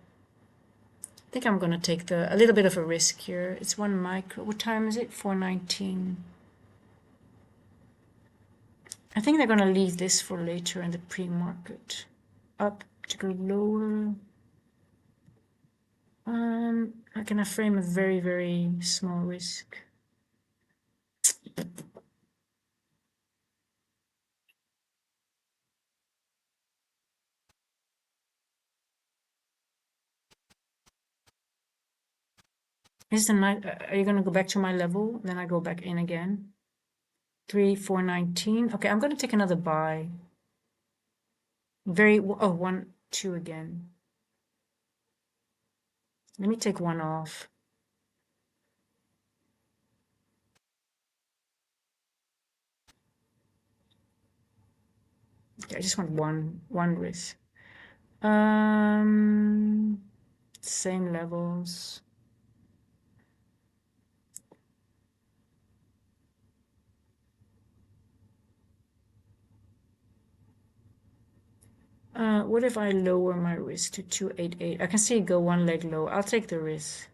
I think I'm going to take a little bit of a risk here. It's one micro. What time is it? 4:19. I think they're going to leave this for later in the pre-market. Up to go lower. How can I frame a very, very small risk? Is the night? Are you gonna go back to my level? Then I go back in again. 3, 4, 19. Okay, I'm gonna take another buy. Oh, 1, 2 again. Let me take one off. Okay, I just want one risk. Same levels. What if I lower my risk to 288? I can see it go one leg low. I'll take the risk.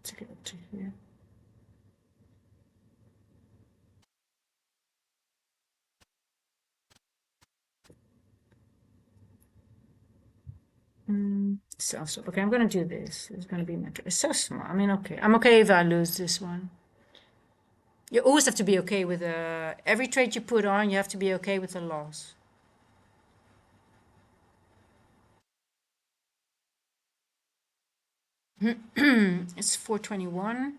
Take it up to here. So okay, I'm gonna do this. It's gonna be my trade. It's so small. I mean, okay. I'm okay if I lose this one. You always have to be okay with every trade you put on, you have to be okay with a loss. It's 421.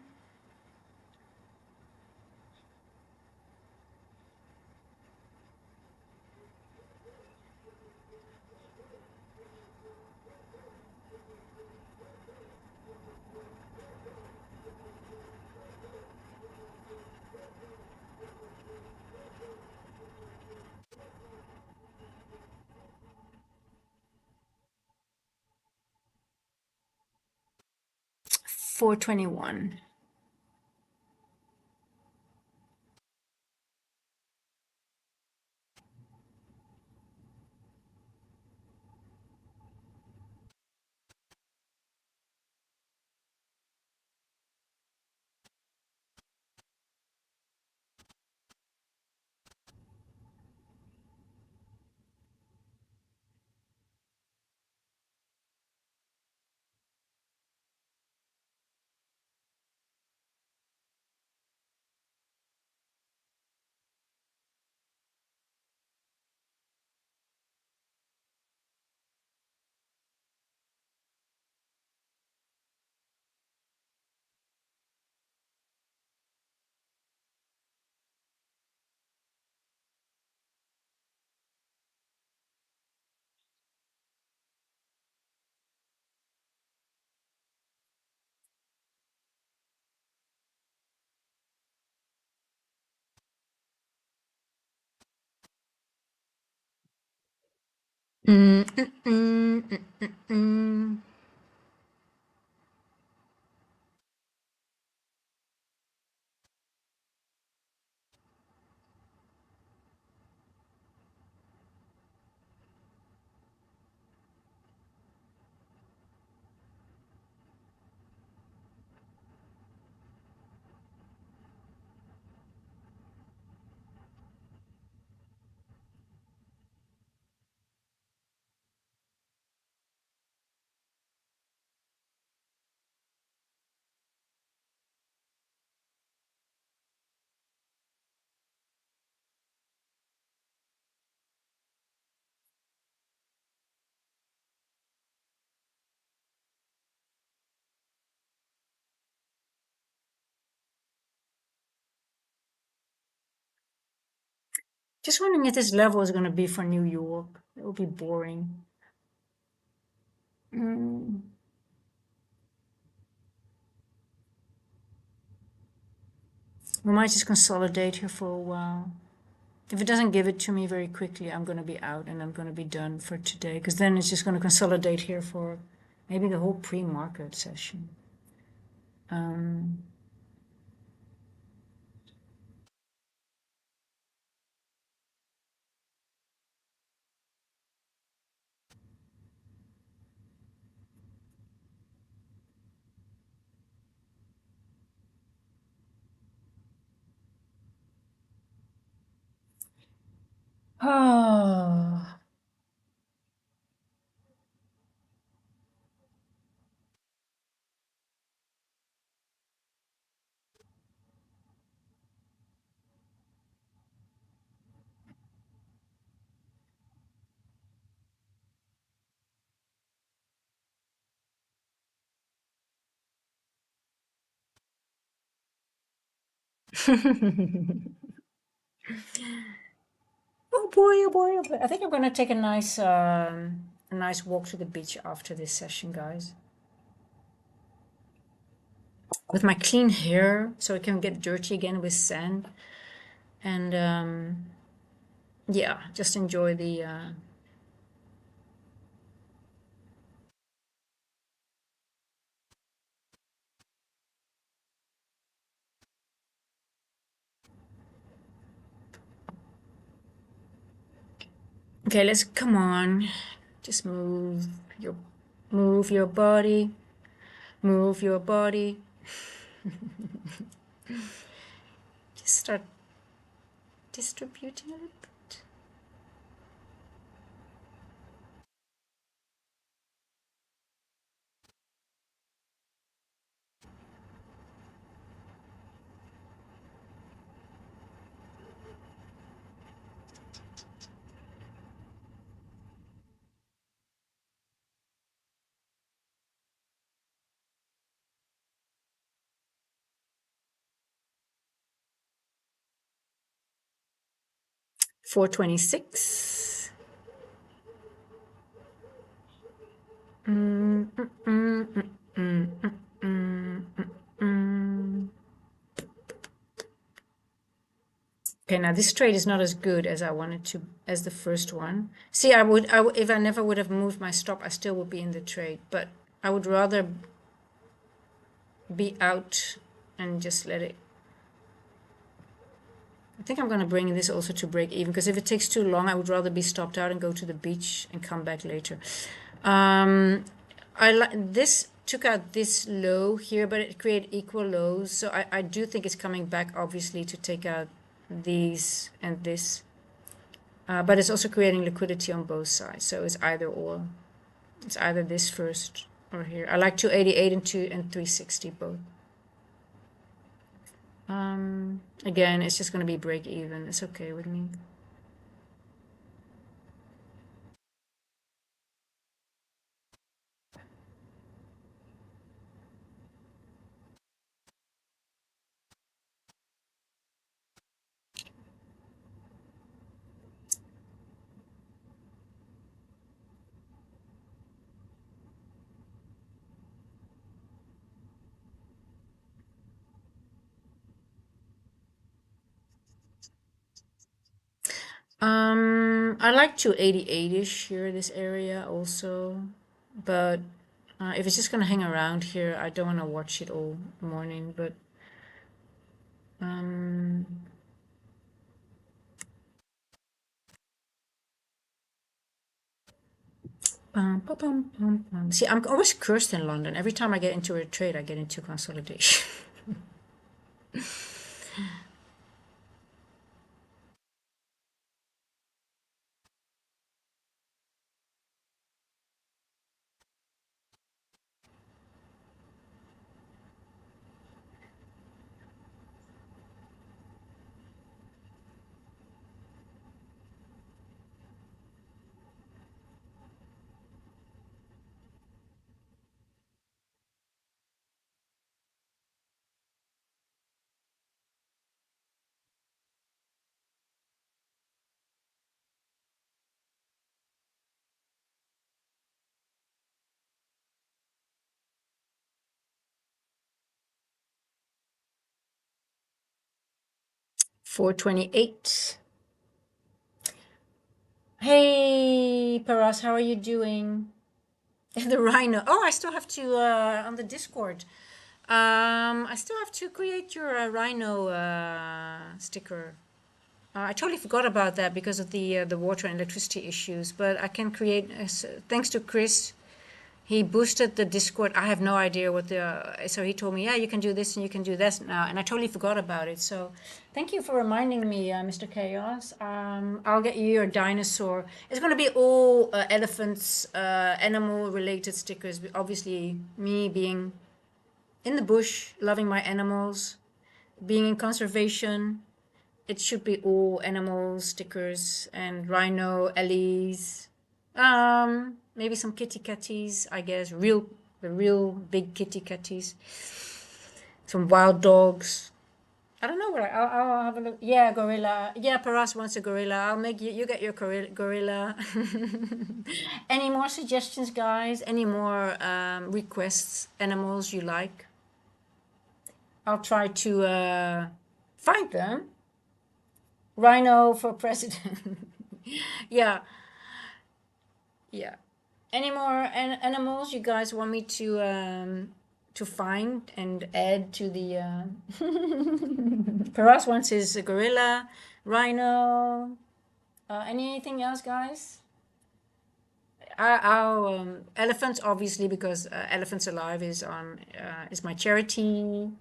$421. Mm, mm, mm, mm, mm, mm. Just wondering if this level is going to be for New York. It will be boring. Mm. We might just consolidate here for a while. If it doesn't give it to me very quickly, I'm going to be out and I'm going to be done for today. Because then it's just going to consolidate here for maybe the whole pre-market session. Um, oh. Oh boy, oh boy, oh boy. I think I'm gonna take a nice walk to the beach after this session, guys. With my clean hair, so it can get dirty again with sand. And yeah, just enjoy the. Okay, let's come on. Just your move your body. Move your body. Just start distributing a little bit. $4.26. Mm, mm, mm, mm, mm, mm, mm, mm, mm. Okay, now this trade is not as good as I wanted to, as the first one. See, if I never would have moved my stop, I still would be in the trade, but I would rather be out and just let it. I think I'm going to bring this also to break even, because if it takes too long, I would rather be stopped out and go to the beach and come back later. This took out this low here, but it created equal lows. So I do think it's coming back, obviously, to take out these and this. But it's also creating liquidity on both sides. So it's either or. It's either this first or here. I like 288 and 360 both. Again, it's just going to be break even. It's okay with me. I like 288-ish here, this area also, but if it's just gonna hang around here, I don't want to watch it all morning. But um, see, I'm always cursed in London. Every time I get into a trade, I get into consolidation. 428. Hey, Paras, how are you doing? The rhino. Oh, I still have to on the Discord. I still have to create your rhino sticker. I totally forgot about that because of the water and electricity issues. But I can create. Thanks to Chris, he boosted the Discord. I have no idea what the. So he told me, yeah, you can do this and you can do this now, and I totally forgot about it. So, thank you for reminding me, Mr. Chaos. I'll get you your dinosaur. It's gonna be all elephants, animal-related stickers. Obviously, me being in the bush, loving my animals, being in conservation, it should be all animal stickers and rhino, ellies, maybe some kitty catties, I guess, the real big kitty catties, some wild dogs. I don't know what I'll have a look. Yeah, gorilla. Yeah, Paras wants a gorilla. I'll make you. You get your gorilla. Any more suggestions, guys? Any more requests? Animals you like? I'll try to find them. Rhino for president. Yeah, yeah. Any more animals you guys want me to find and add to the? Paras wants his gorilla, rhino. Anything else, guys? Our elephants, obviously, because Elephants Alive is my charity.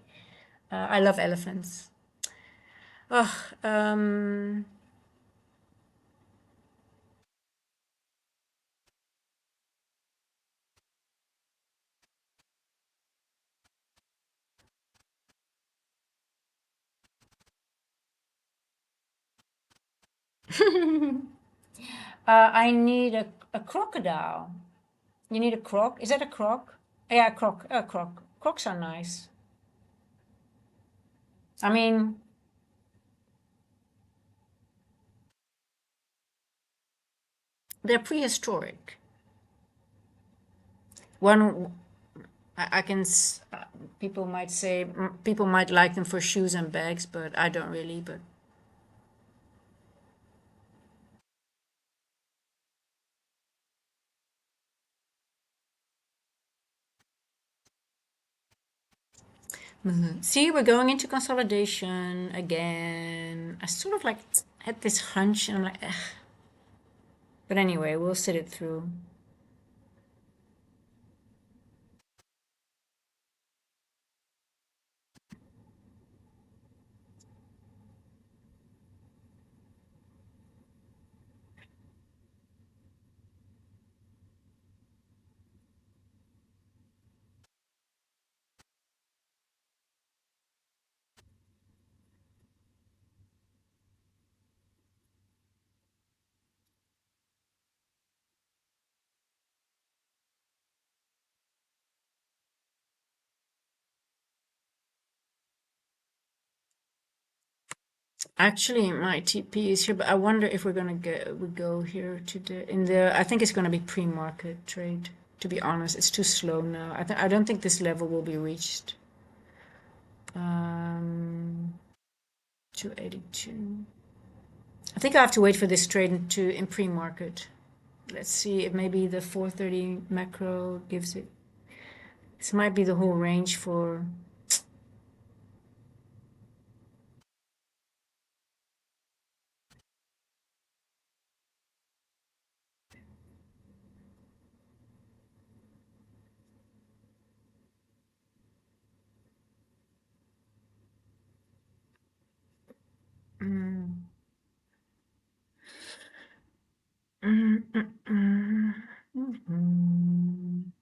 I love elephants. Oh, I need a crocodile. You need a croc? Is that a croc? Yeah, a croc. A croc. Crocs are nice. I mean, they're prehistoric. One, I can. People might say people might like them for shoes and bags, but I don't really. But see, we're going into consolidation again. I sort of like had this hunch, and I'm like, ugh. But anyway, we'll sit it through. Actually, my TP is here, but I wonder if we're gonna go here to the in the. I think it's gonna be pre-market trade. To be honest, it's too slow now. I don't think this level will be reached. 282. I think I have to wait for this trade to in pre-market. Let's see if maybe the 430 macro gives it. This might be the whole range for. Mm, mm, mm, mm, mm.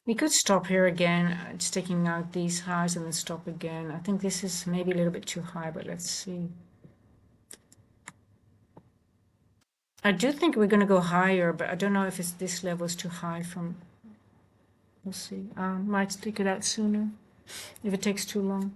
We could stop here again. It's taking out these highs and then stop again. I think this is maybe a little bit too high, but let's see. I do think we're going to go higher, but I don't know if it's this level is too high from. We'll see. Might take it out sooner if it takes too long.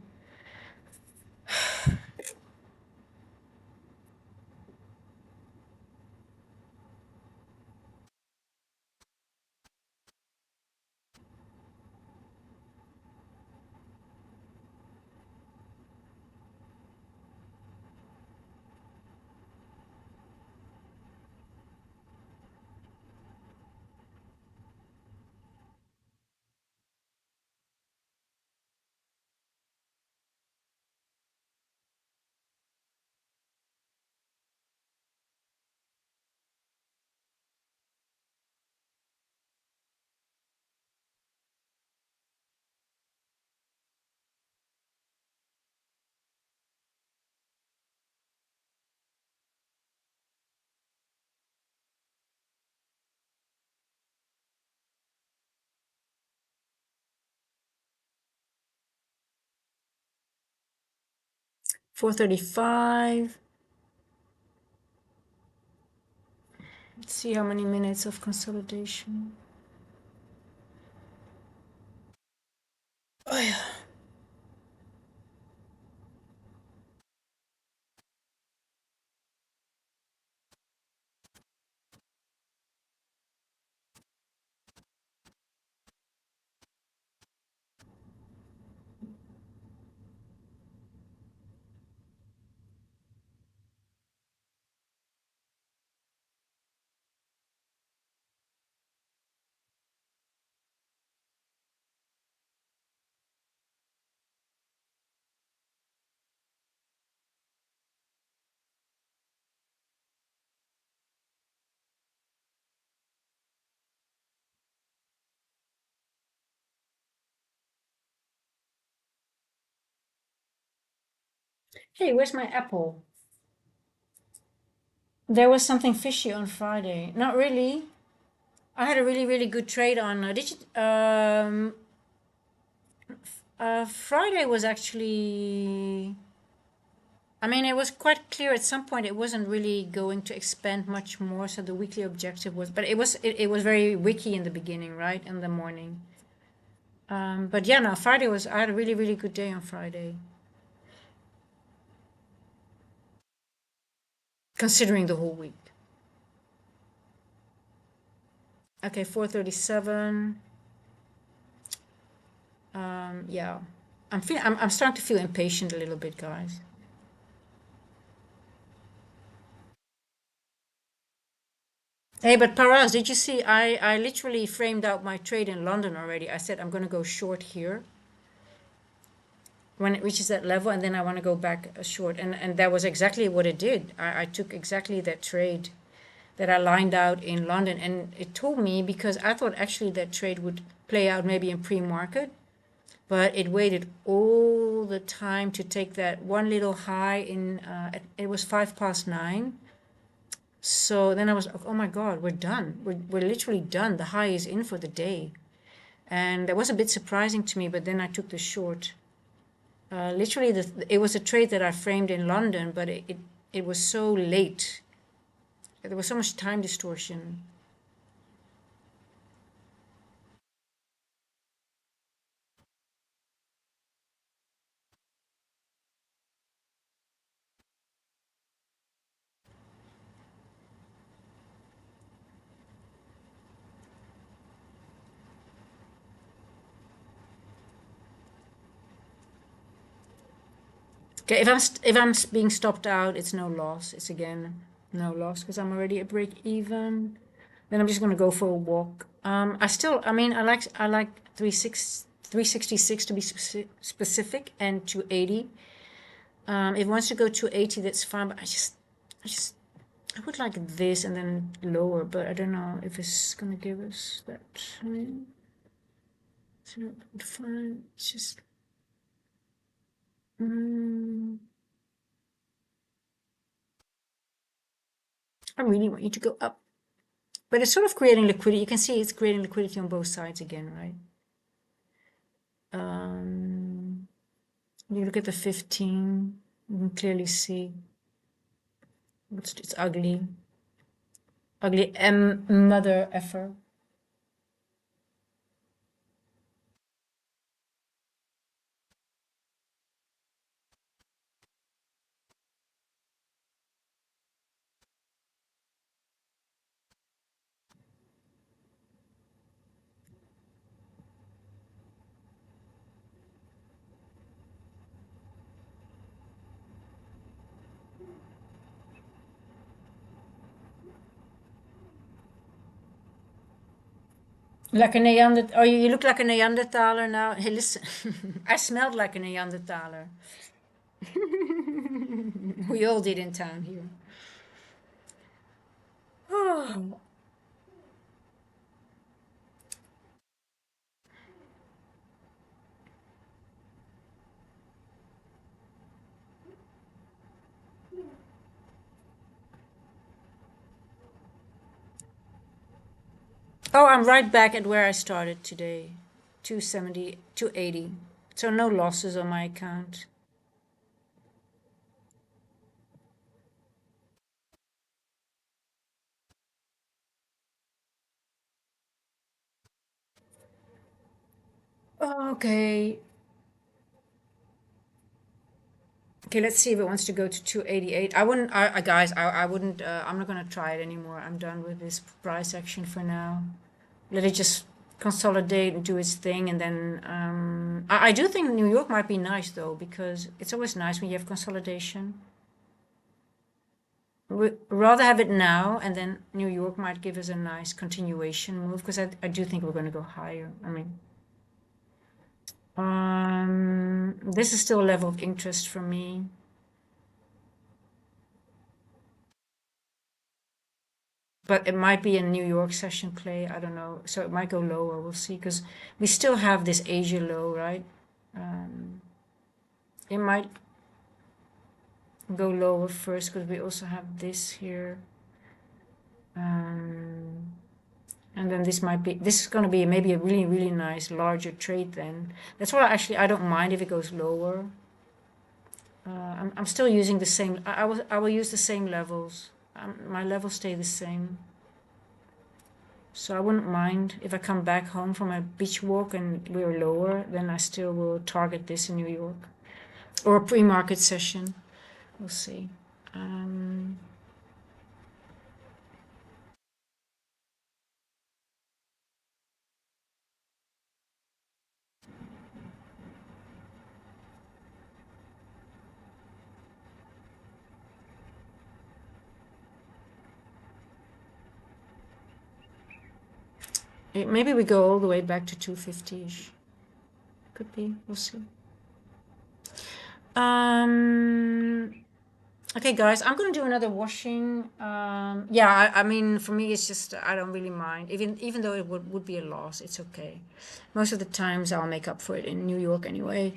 4:35. Let's see how many minutes of consolidation. Oh yeah. Hey, where's my apple? There was something fishy on Friday. Not really. I had a really, really good trade on. Friday was actually. I mean, it was quite clear at some point it wasn't really going to expand much more. So the weekly objective was, but it was very wicky in the beginning, right? In the morning. But yeah, no, Friday was. I had a really, really good day on Friday, considering the whole week. Okay, 4:37. Yeah, I'm starting to feel impatient a little bit, guys. Hey, but Paraz, did you see? I literally framed out my trade in London already. I said I'm gonna go short here when it reaches that level, and then I want to go back short, and that was exactly what it did. I took exactly that trade that I lined out in London, and it told me because I thought actually that trade would play out maybe in pre-market, but it waited all the time to take that one little high in. It was 9:05. So then I was like, oh my God, we're done. We're literally done. The high is in for the day. And that was a bit surprising to me, but then I took the short. Literally, it was a trade that I framed in London, but it was so late. There was so much time distortion. Okay, if I'm being stopped out, it's no loss. It's again no loss because I'm already at break even. Then I'm just gonna go for a walk. I mean, I like 366 to be specific, and 280. If it wants to go 280, that's fine. But I would like this and then lower, but I don't know if it's gonna give us that. I mean, 0.5. It's just. Mm, I really want you to go up. But it's sort of creating liquidity. You can see it's creating liquidity on both sides again, right? You look at the 15, you can clearly see it's ugly. Ugly M mother effer. Like a Neanderthal. Oh, you look like a Neanderthaler now. Hey, listen, I smelled like a Neanderthaler. We all did in town here. Oh, oh, I'm right back at where I started today. 270, 280. So no losses on my account. Okay. Okay, let's see if it wants to go to 288. I wouldn't, guys, I wouldn't, I'm not gonna try it anymore. I'm done with this price action for now. Let it just consolidate and do its thing, and then I do think New York might be nice though, because it's always nice when you have consolidation. Rather have it now, and then New York might give us a nice continuation move, because I do think we're going to go higher. I mean, this is still a level of interest for me. But it might be a New York session play. I don't know. So it might go lower. We'll see. Because we still have this Asia low, right? It might go lower first because we also have this here. And then this is going to be maybe a really, really nice larger trade then. That's why actually I don't mind if it goes lower. I'm still using the same, I will use the same levels. My levels stay the same. So I wouldn't mind if I come back home from a beach walk and we're lower, then I still will target this in New York. Or a pre-market session. We'll see. Maybe we go all the way back to 250-ish. Could be. We'll see. Okay, guys, I'm gonna do another washing. Yeah, I mean, for me, it's just I don't really mind. Even though it would be a loss, it's okay. Most of the times, I'll make up for it in New York anyway.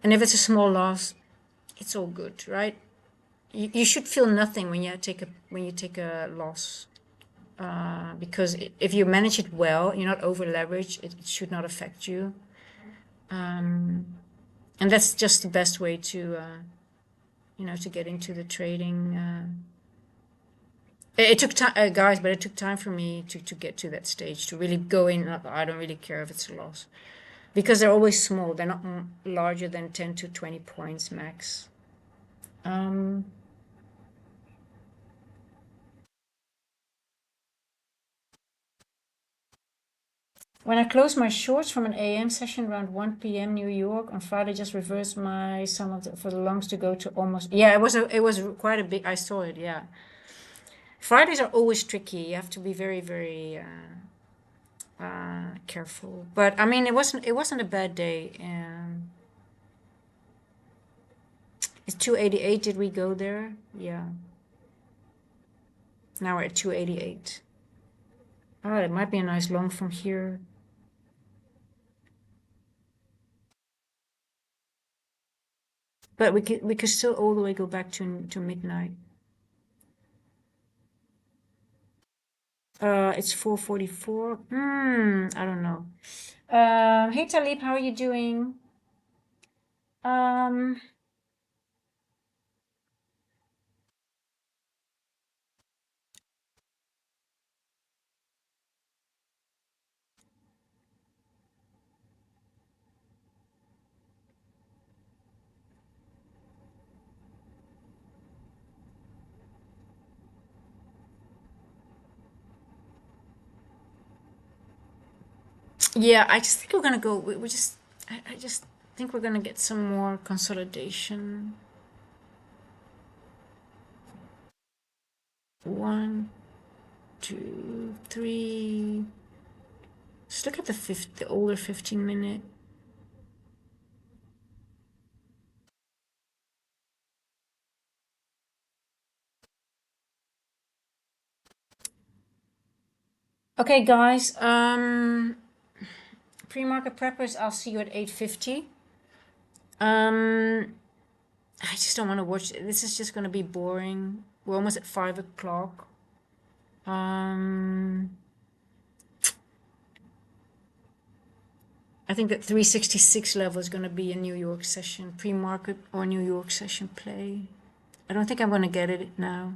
And if it's a small loss, it's all good, right? You should feel nothing when you take a loss, because if you manage it well, you're not over leveraged. It should not affect you, and that's just the best way to to get into the trading. It took time, guys, but it took time for me to get to that stage to really go in. I don't really care if it's a loss because they're always small. They're not larger than 10 to 20 points max. When I closed my shorts from an AM session around 1 p.m. New York on Friday, just reversed my some of for the longs to go to almost. Yeah, it was quite a big. I saw it. Yeah, Fridays are always tricky. You have to be very very careful. But I mean, it wasn't a bad day. It's 288. Did we go there? Yeah. Now we're at 288. Oh, it might be a nice long from here. But we could still all the way go back to midnight. It's 4:44. I don't know. Hey Talib, how are you doing? Um, yeah, I just think we're gonna go. I just think we're gonna get some more consolidation. One, two, three. Just look at the older 15-minute. Okay, guys. Pre-market preppers. I'll see you at 8:50. I just don't want to watch. This is just gonna be boring. We're almost at 5 o'clock. I think that 366 level is going to be a New York session pre-market or New York session play. I don't think I'm going to get it now.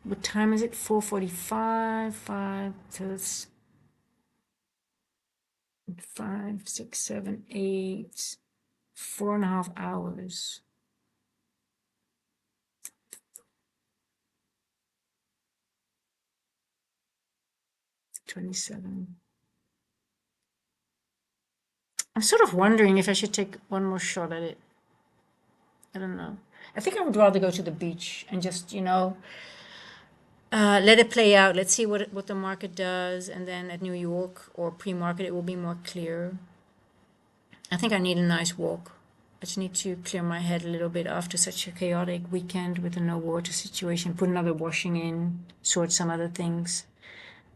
what time is it? 4:45, 5, so it's 5, 6, 7, 8, 4.5 hours. 27. I'm sort of wondering if I should take one more shot at it. I don't know. I think I would rather go to the beach and just, let it play out. Let's see what the market does, and then at New York or pre-market, it will be more clear. I think I need a nice walk. I just need to clear my head a little bit after such a chaotic weekend with a no water situation. Put another washing in, sort some other things,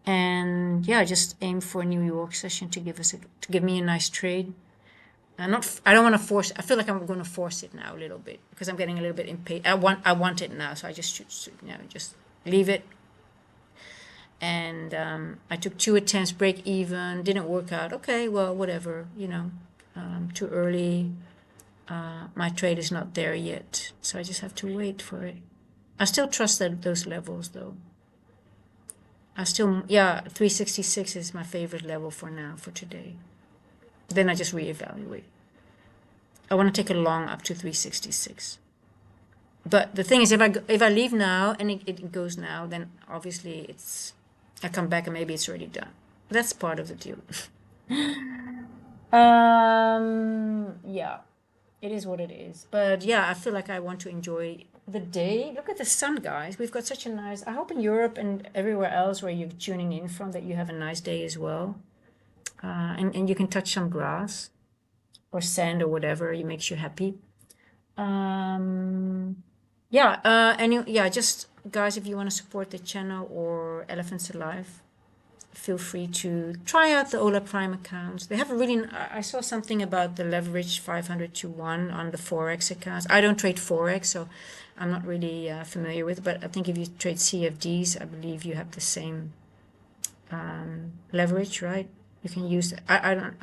and yeah, just aim for a New York session to give me a nice trade. I don't want to force. I feel like I'm going to force it now a little bit because I'm getting a little bit impatient. I want it now, so I just should, just leave it. And I took 2 attempts, break even, didn't work out. Okay, well, whatever, too early. My trade is not there yet, so I just have to wait for it. I still trust those levels though. Yeah, 366 is my favorite level for now, for today. Then I just reevaluate. I want to take a long up to 366. But the thing is, if I leave now and it goes now, then obviously I come back and maybe it's already done. That's part of the deal. Yeah, it is what it is. But yeah, I feel like I want to enjoy the day. Look at the sun, guys. We've got such a nice. I hope in Europe and everywhere else where you're tuning in from that you have a nice day as well. And you can touch some grass or sand or whatever it makes you happy. Yeah, yeah, just guys, if you want to support the channel or Elephants Alive, feel free to try out the Ola Prime accounts. They have a really, I saw something about the leverage 500 to 1 on the Forex accounts. I don't trade Forex, so I'm not really familiar with it, but I think if you trade CFDs, I believe you have the same leverage, right? You can use, I don't,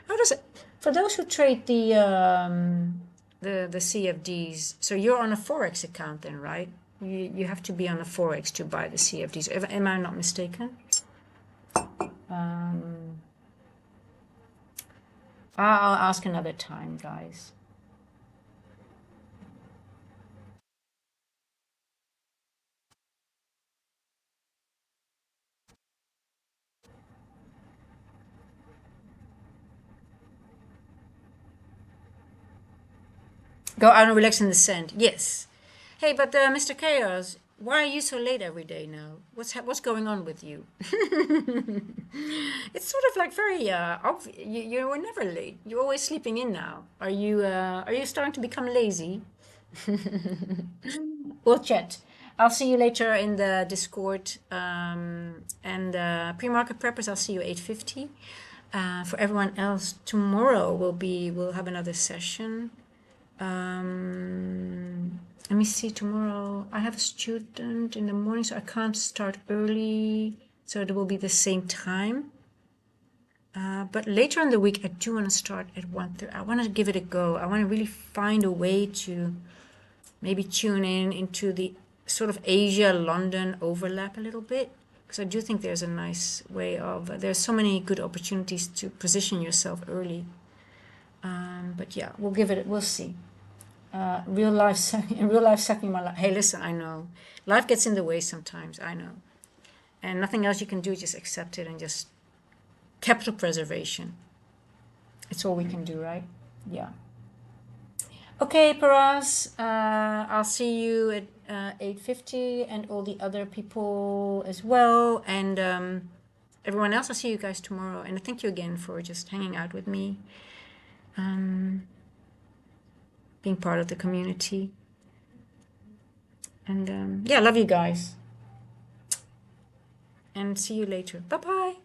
how does it, for those who trade the CFDs, so you're on a Forex account then, right? You have to be on a Forex to buy the CFDs. Am I not mistaken? I'll ask another time, guys. Go out and relax in the sand. Yes. Hey, but Mr. Chaos, why are you so late every day now? What's going on with you? It's sort of like very obvious. You were never late. You're always sleeping in now. Are you starting to become lazy? We'll chat. I'll see you later in the Discord. And pre-market preppers, I'll see you 8:50. For everyone else, tomorrow we'll have another session. Let me see, tomorrow I have a student in the morning, so I can't start early, so it will be the same time. But later in the week, I do want to start at 1:30. I want to give it a go. I want to really find a way to maybe tune in into the sort of Asia-London overlap a little bit, because I do think there's a nice way of, there's so many good opportunities to position yourself early. But yeah, we'll see. Real life, in real life, sucking my life. Hey, listen, I know. Life gets in the way sometimes, I know. And nothing else you can do, just accept it and just capital preservation. It's all we can do, right? Yeah. Okay, Paras, I'll see you at 8:50 and all the other people as well. And everyone else, I'll see you guys tomorrow. And thank you again for just hanging out with me. Being part of the community. And yeah, love you guys. And see you later. Bye-bye.